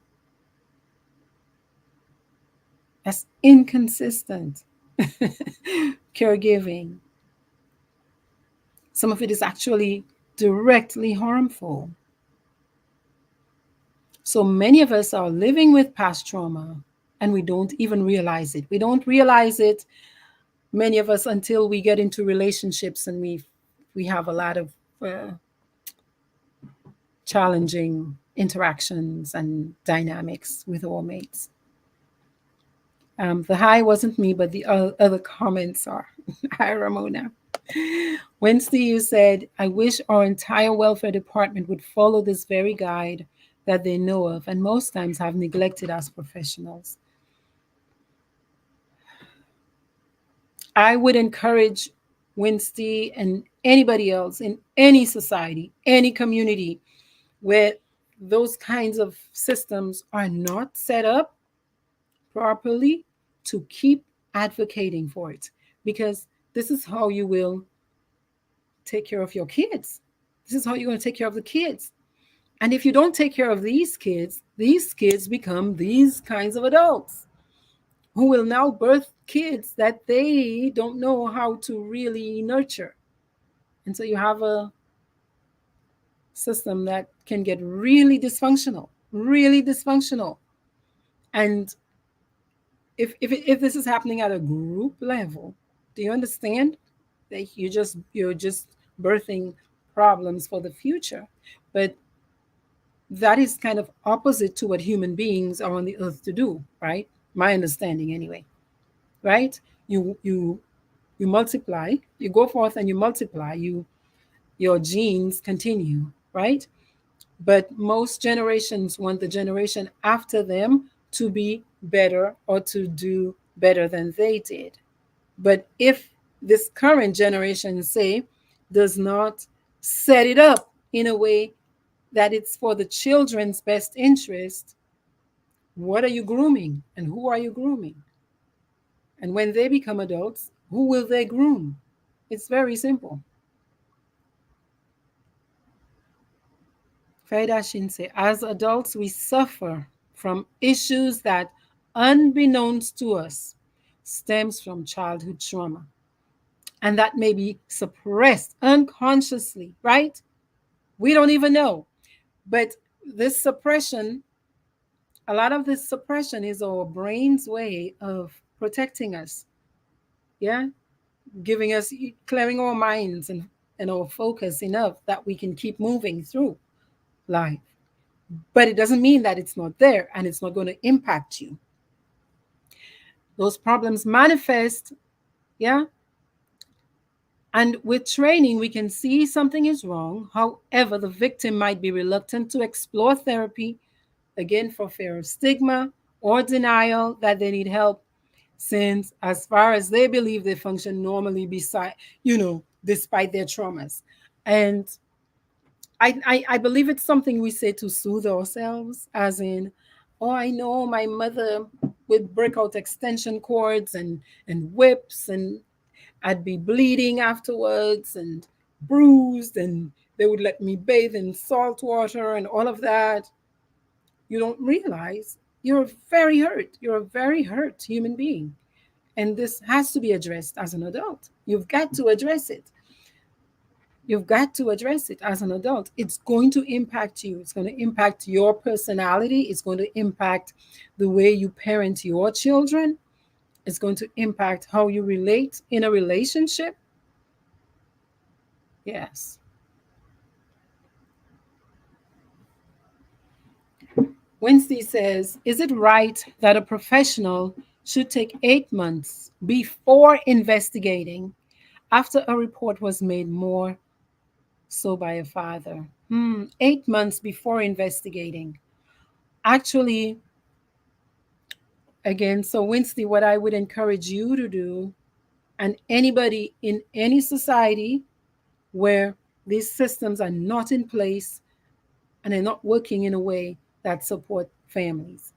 That's inconsistent caregiving. Some of it is actually directly harmful. So many of us are living with past trauma and we don't even realize it. We don't realize it, many of us, until we get into relationships and we have a lot of uh, challenging interactions and dynamics with our mates. The high wasn't me, but the other comments are. Hi, Ramona. Wednesday, you said, I wish our entire welfare department would follow this very guide that they know of and most times have neglected as professionals. I would encourage Wednesday and anybody else in any society, any community where those kinds of systems are not set up properly to keep advocating for it, because this is how you will take care of your kids. This is how you're going to take care of the kids. And if you don't take care of these kids become these kinds of adults who will now birth kids that they don't know how to really nurture. And so you have a system that can get really dysfunctional, really dysfunctional. And if this is happening at a group level, do you understand that you're just birthing problems for the future? But that is kind of opposite to what human beings are on the earth to do, right? My understanding anyway, right? You multiply, you go forth and you multiply, your genes continue, right? But most generations want the generation after them to be better or to do better than they did. But if this current generation, say, does not set it up in a way that it's for the children's best interest, what are you grooming and who are you grooming? And when they become adults, who will they groom? It's very simple. Faida Shinse, as adults, we suffer from issues that, unbeknownst to us, stems from childhood trauma. And that may be suppressed unconsciously, right? We don't even know. But this suppression, a lot of this suppression is our brain's way of protecting us. Yeah. Giving us, clearing our minds and our focus enough that we can keep moving through life. But it doesn't mean that it's not there and it's not going to impact you. Those problems manifest, yeah. And with training, we can see something is wrong. However, the victim might be reluctant to explore therapy, again, for fear of stigma or denial that they need help, since, as far as they believe, they function normally despite their traumas. And I believe it's something we say to soothe ourselves, as in, oh, I know my mother would break out extension cords and whips, and I'd be bleeding afterwards and bruised, and they would let me bathe in salt water and all of that. You don't realize you're very hurt. You're a very hurt human being. And this has to be addressed as an adult. You've got to address it. You've got to address it as an adult. It's going to impact you. It's going to impact your personality. It's going to impact the way you parent your children. It's going to impact how you relate in a relationship. Yes. Wednesday says, is it right that a professional should take 8 months before investigating after a report was made more so by a father? 8 months before investigating. Actually, again, so Wednesday, what I would encourage you to do, and anybody in any society where these systems are not in place and are not working in a way that support families,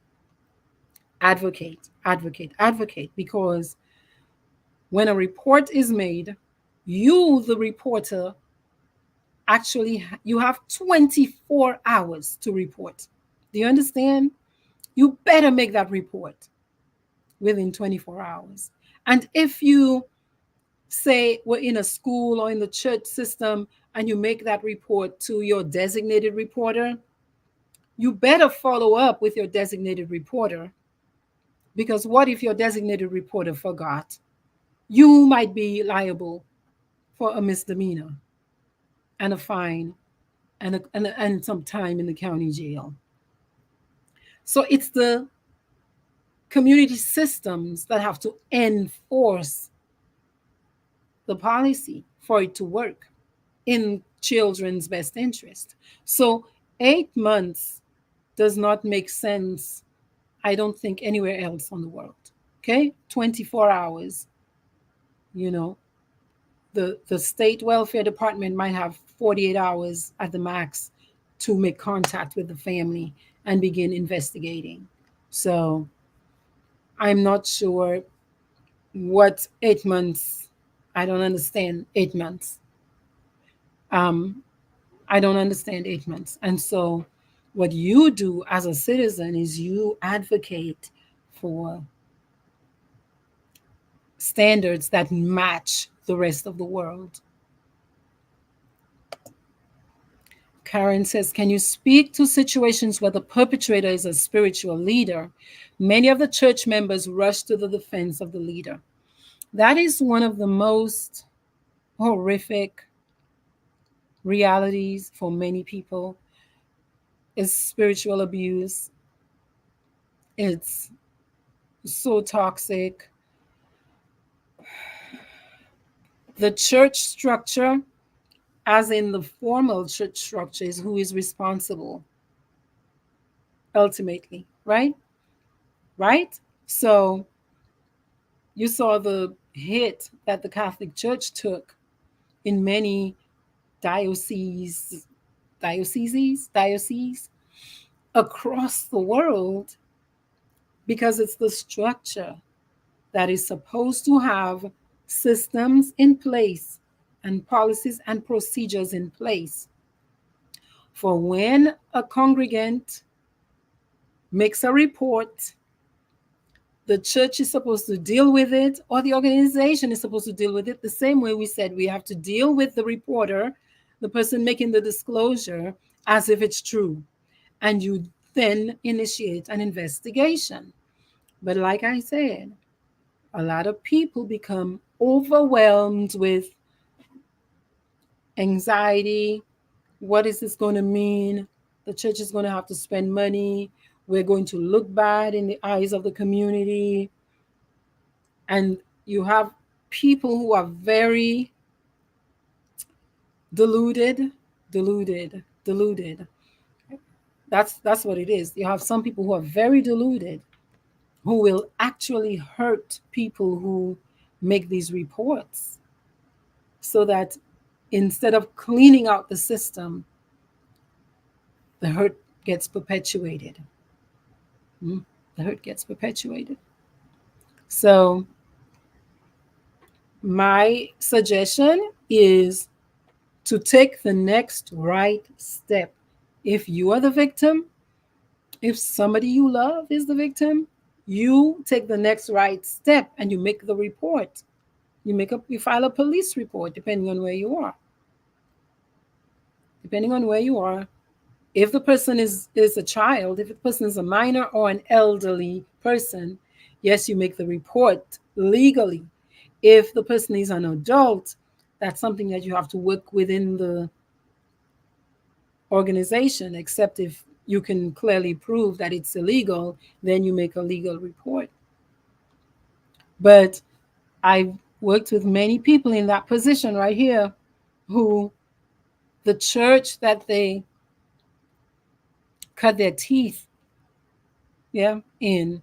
advocate, advocate, advocate, because when a report is made, you, the reporter, actually you have 24 hours to report. Do you understand? You better make that report within 24 hours. And if you say we're in a school or in the church system and you make that report to your designated reporter, you better follow up with your designated reporter, because what if your designated reporter forgot? You might be liable for a misdemeanor and a fine and some time in the county jail. So it's the community systems that have to enforce the policy for it to work in children's best interest. So 8 months does not make sense, I don't think, anywhere else on the world. Okay, 24 hours. You know, the state welfare department might have 48 hours at the max to make contact with the family and begin investigating. So I'm not sure what 8 months. I don't understand 8 months. Um, I don't understand 8 months. And so, what you do as a citizen is you advocate for standards that match the rest of the world. Karen says, can you speak to situations where the perpetrator is a spiritual leader? Many of the church members rush to the defense of the leader. That is one of the most horrific realities for many people is spiritual abuse. It's so toxic. The church structure, as in the formal church structure, is who is responsible ultimately, right? Right? So you saw the hit that the Catholic Church took in many dioceses, dioceses across the world because it's the structure that is supposed to have systems in place and policies and procedures in place for when a congregant makes a report, the church is supposed to deal with it, or the organization is supposed to deal with it the same way we said we have to deal with the reporter, the person making the disclosure, as if it's true. And you then initiate an investigation. But like I said, a lot of people become overwhelmed with anxiety. What is this going to mean? The church is going to have to spend money. We're going to look bad in the eyes of the community. And you have people who are very deluded. That's what it is. You have some people who are very deluded who will actually hurt people who make these reports so that instead of cleaning out the system, the hurt gets perpetuated. The hurt gets perpetuated. So, my suggestion is to take the next right step. If you are the victim, if somebody you love is the victim, you take the next right step and you make the report. You file a police report depending on where you are. Depending on where you are, if the person is a child, if the person is a minor or an elderly person, yes, you make the report legally. If the person is an adult, that's something that you have to work within the organization, except if you can clearly prove that it's illegal, then you make a legal report. But I've worked with many people in that position right here who the church that they cut their teeth, yeah, in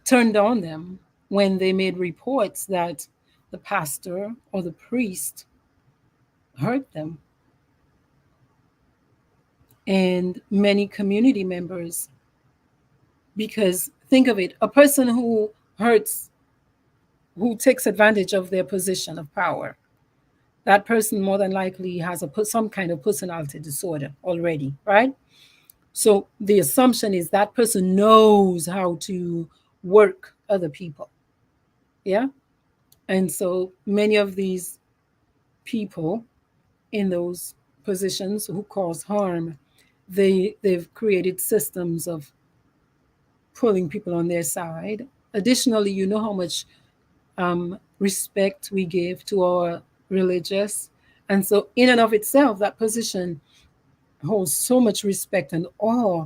turned on them when they made reports that the pastor or the priest hurt them. And many community members, because think of it, a person who hurts, who takes advantage of their position of power, that person more than likely has some kind of personality disorder already, right? So the assumption is that person knows how to work other people. Yeah. And so many of these people in those positions who cause harm, they've created systems of pulling people on their side. Additionally, you know how much respect we give to our religious. And so, in and of itself, that position holds so much respect and awe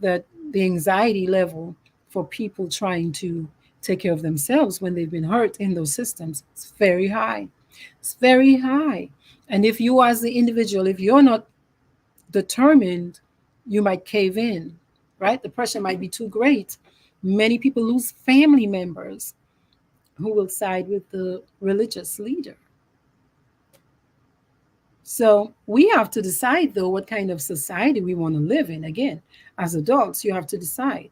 that the anxiety level for people trying to take care of themselves when they've been hurt in those systems is very high. It's very high. And if you, as the individual, if you're not determined, you might cave in, right? The pressure might be too great. Many people lose family members who will side with the religious leader. So we have to decide, though, what kind of society we want to live in. Again, as adults, you have to decide,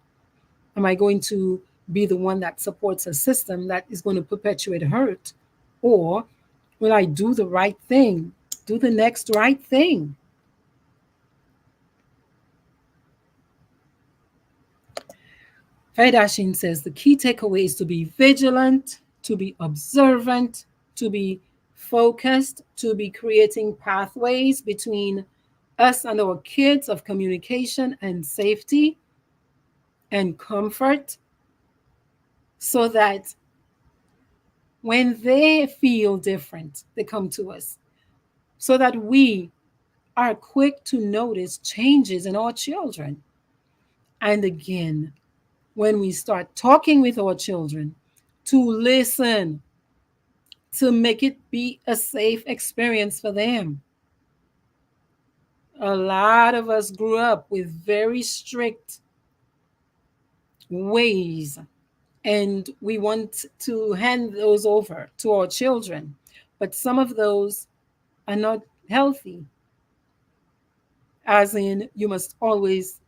am I going to be the one that supports a system that is going to perpetuate hurt? Or will I do the right thing? Do the next right thing? Faidashin says the key takeaway is to be vigilant, to be observant, to be focused, to be creating pathways between us and our kids of communication and safety and comfort, so that when they feel different, they come to us, so that we are quick to notice changes in our children. And again, when we start talking with our children, to listen, to make it be a safe experience for them. A lot of us grew up with very strict ways, and we want to hand those over to our children. But some of those are not healthy, as in, you must always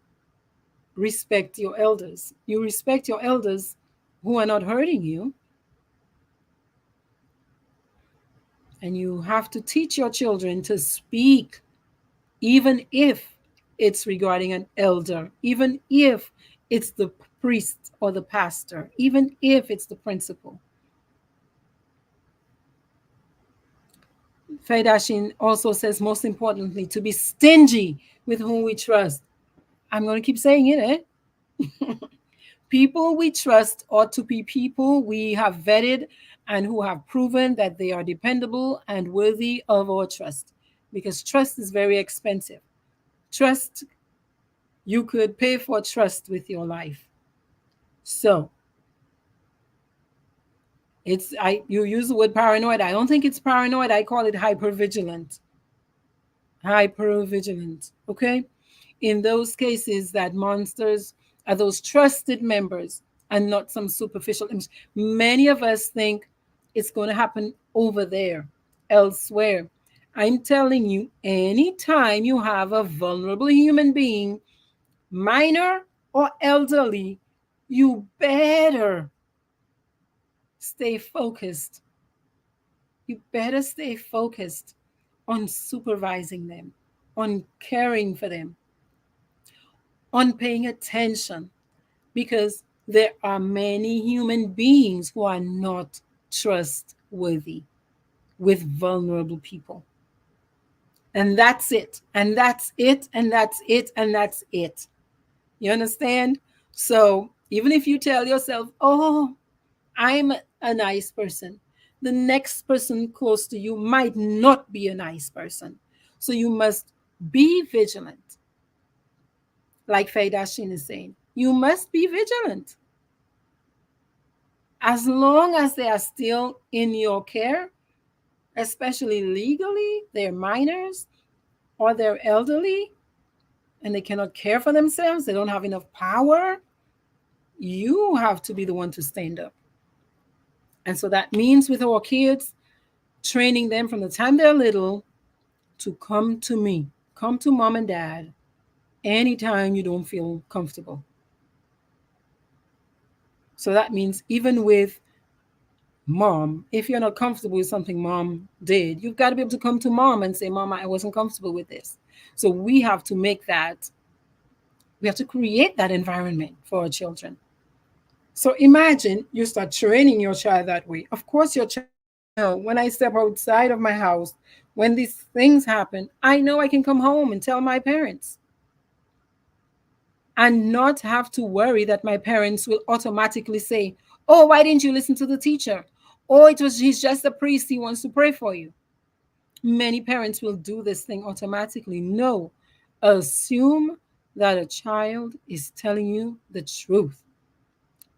respect your elders. You respect your elders who are not hurting you, and you have to teach your children to speak, even if it's regarding an elder, even if it's the priest or the pastor, even if it's the principal. Faidashin also says, most importantly, to be stingy with whom we trust. I'm going to keep saying it, eh? People we trust ought to be people we have vetted and who have proven that they are dependable and worthy of our trust. Because trust is very expensive. Trust, you could pay for trust with your life. So it's, I you use the word paranoid. I don't think it's paranoid. I call it hypervigilant. Hypervigilant. Okay? In those cases, that monsters are those trusted members and not some superficial image. Many of us think it's going to happen over there, elsewhere. I'm telling you, anytime you have a vulnerable human being, minor or elderly, you better stay focused. You better stay focused on supervising them, on caring for them, on paying attention, because there are many human beings who are not trustworthy with vulnerable people. And that's it. And that's it. And that's it. And that's it. You understand? So even if you tell yourself, oh, I'm a nice person, the next person close to you might not be a nice person. So you must be vigilant. Like Faidashin is saying, you must be vigilant. As long as they are still in your care, especially legally, they're minors or they're elderly and they cannot care for themselves, they don't have enough power, you have to be the one to stand up. And so that means with our kids, training them from the time they're little to come to me, come to mom and dad anytime you don't feel comfortable. So that means even with mom, if you're not comfortable with something mom did, you've got to be able to come to mom and say, Mom, I wasn't comfortable with this. So we have to make that, we have to create that environment for our children. So imagine you start training your child that way. Of course, your child will know, when I step outside of my house, when these things happen, I know I can come home and tell my parents and not have to worry that my parents will automatically say, oh, why didn't you listen to the teacher? Oh, he's just a priest, he wants to pray for you. Many parents will do this thing automatically. No, assume that a child is telling you the truth,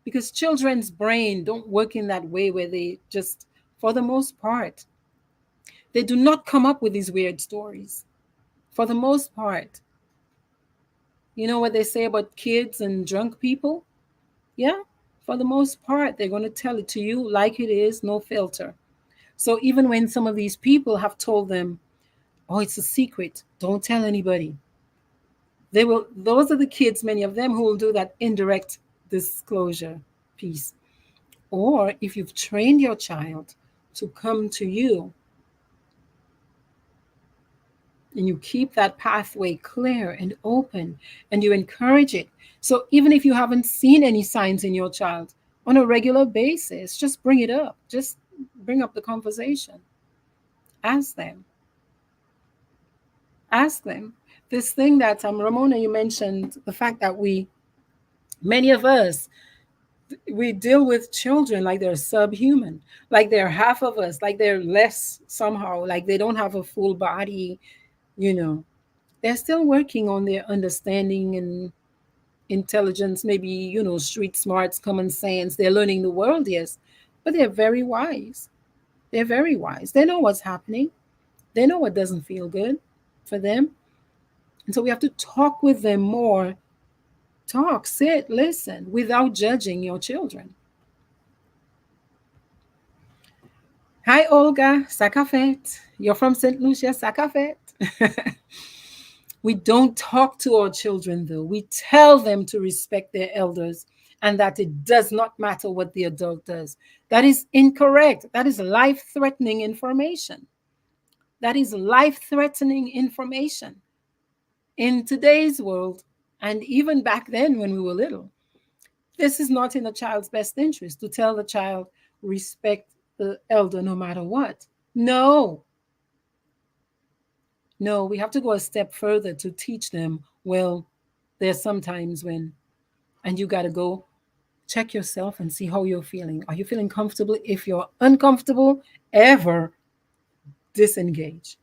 because children's brain don't work in that way where they just, for the most part, they do not come up with these weird stories. For the most part, you know what they say about kids and drunk people? Yeah, for the most part, they're going to tell it to you like it is, no filter. So even when some of these people have told them, Oh, it's a secret. Don't tell anybody. Those are the kids, many of them, who will do that indirect disclosure piece. Or if you've trained your child to come to you and you keep that pathway clear and open and you encourage it. So even if you haven't seen any signs in your child, on a regular basis, just bring it up. Just bring up the conversation. Ask them. Ask them. This thing that Ramona, you mentioned, the fact that many of us, we deal with children like they're subhuman, like they're half of us, like they're less somehow, like they don't have a full body, you know. They're still working on their understanding and intelligence, maybe, street smarts, common sense. They're learning the world, yes, but they're very wise. They're very wise. They know what's happening, they know what doesn't feel good for them. And so we have to talk with them more. Talk, sit, listen without judging your children. Hi, Olga, Sakafet. You're from St. Lucia, Sakafet. We don't talk to our children, though. We tell them to respect their elders and that it does not matter what the adult does. That is incorrect. That is life threatening information. That is life threatening information in today's world. And even back then when we were little, this is not in a child's best interest to tell the child, respect the elder no matter what. No, no, we have to go a step further to teach them, well, there's sometimes when, and you got to go check yourself and see how you're feeling. Are you feeling comfortable? If you're uncomfortable, ever disengage.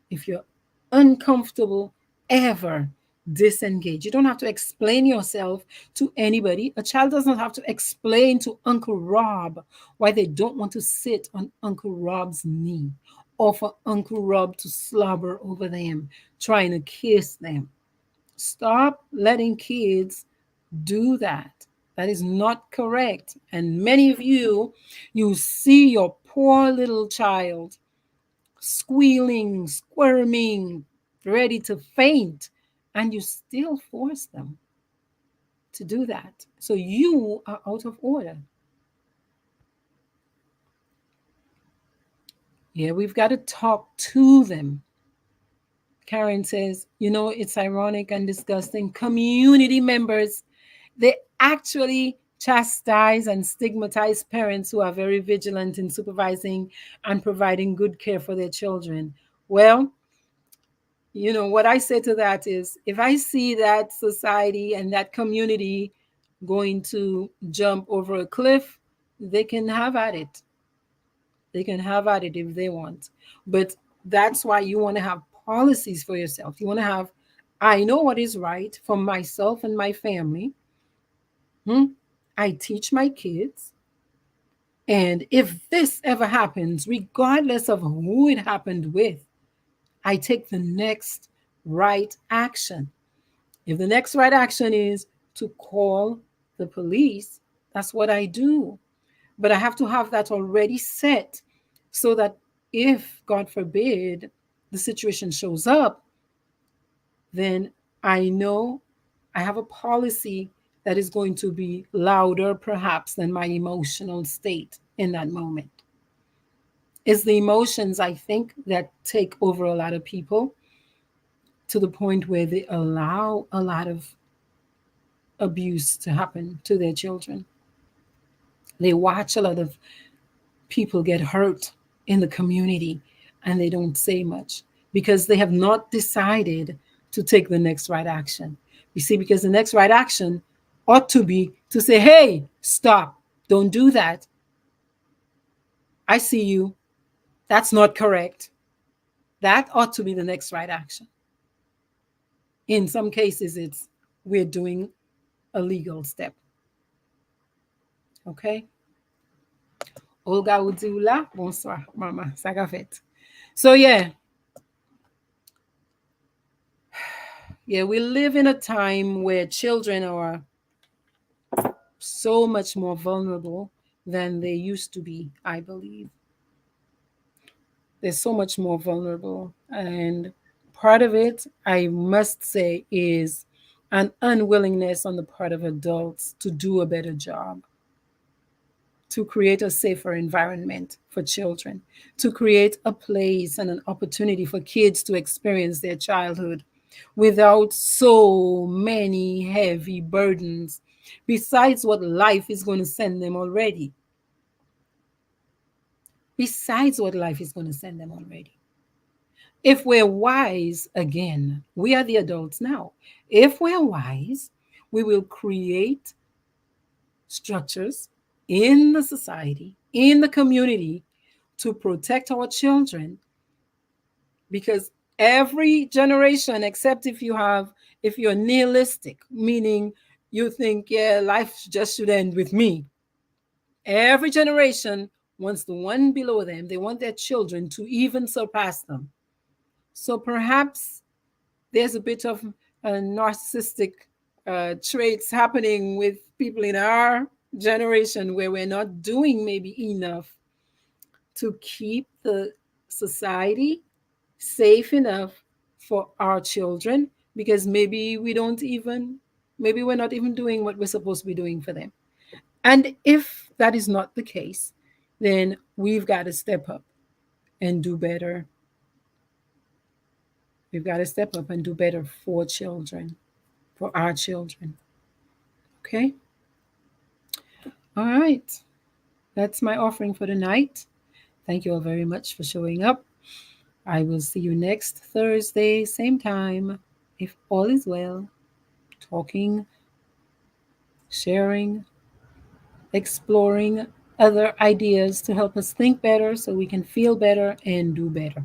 If you're uncomfortable, ever disengage. You don't have to explain yourself to anybody. A child does not have to explain to Uncle Rob why they don't want to sit on Uncle Rob's knee or for Uncle Rob to slobber over them, trying to kiss them. Stop letting kids do that. That is not correct. And many of you, you see your poor little child squealing, squirming, ready to faint, and you still force them to do that. So you are out of order. Yeah, we've got to talk to them. Karen says, it's ironic and disgusting. Community members, they actually chastise and stigmatize parents who are very vigilant in supervising and providing good care for their children. Well, what I say to that is, if I see that society and that community going to jump over a cliff, they can have at it. They can have at it if they want. But that's why you want to have policies for yourself. You want to have, I know what is right for myself and my family. I teach my kids. And if this ever happens, regardless of who it happened with, I take the next right action. If the next right action is to call the police, that's what I do. But I have to have that already set so that if, God forbid, the situation shows up, then I know I have a policy that is going to be louder, perhaps, than my emotional state in that moment. It's the emotions, I think, that take over a lot of people to the point where they allow a lot of abuse to happen to their children. They watch a lot of people get hurt in the community and they don't say much because they have not decided to take the next right action. You see, because the next right action ought to be to say, hey, stop, don't do that. I see you. That's not correct. That ought to be the next right action. In some cases, it's we're doing a legal step. Okay? Olga Udula, bonsoir, Mama, Sagafet. So, yeah, we live in a time where children are so much more vulnerable than they used to be, I believe. They're so much more vulnerable. And part of it, I must say, is an unwillingness on the part of adults to do a better job, to create a safer environment for children, to create a place and an opportunity for kids to experience their childhood without so many heavy burdens, besides what life is going to send them already. Besides what life is going to send them already. If we're wise, again, we are the adults now. If we're wise, we will create structures in the society, in the community, to protect our children, because every generation, except if you're nihilistic, meaning you think, yeah, life just should end with me, every generation wants the one below them, they want their children to even surpass them. So perhaps there's a bit of narcissistic traits happening with people in our generation, where we're not doing maybe enough to keep the society safe enough for our children, because maybe we're not even doing what we're supposed to be doing for them. And if that is not the case, then we've got to step up and do better. We've got to step up and do better for children, for our children. Okay? All right. That's my offering for tonight. Thank you all very much for showing up. I will see you next Thursday, same time, if all is well, talking, sharing, exploring other ideas to help us think better so we can feel better and do better.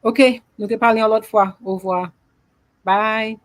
OK, nous te parlons l'autre fois. Au revoir. Bye.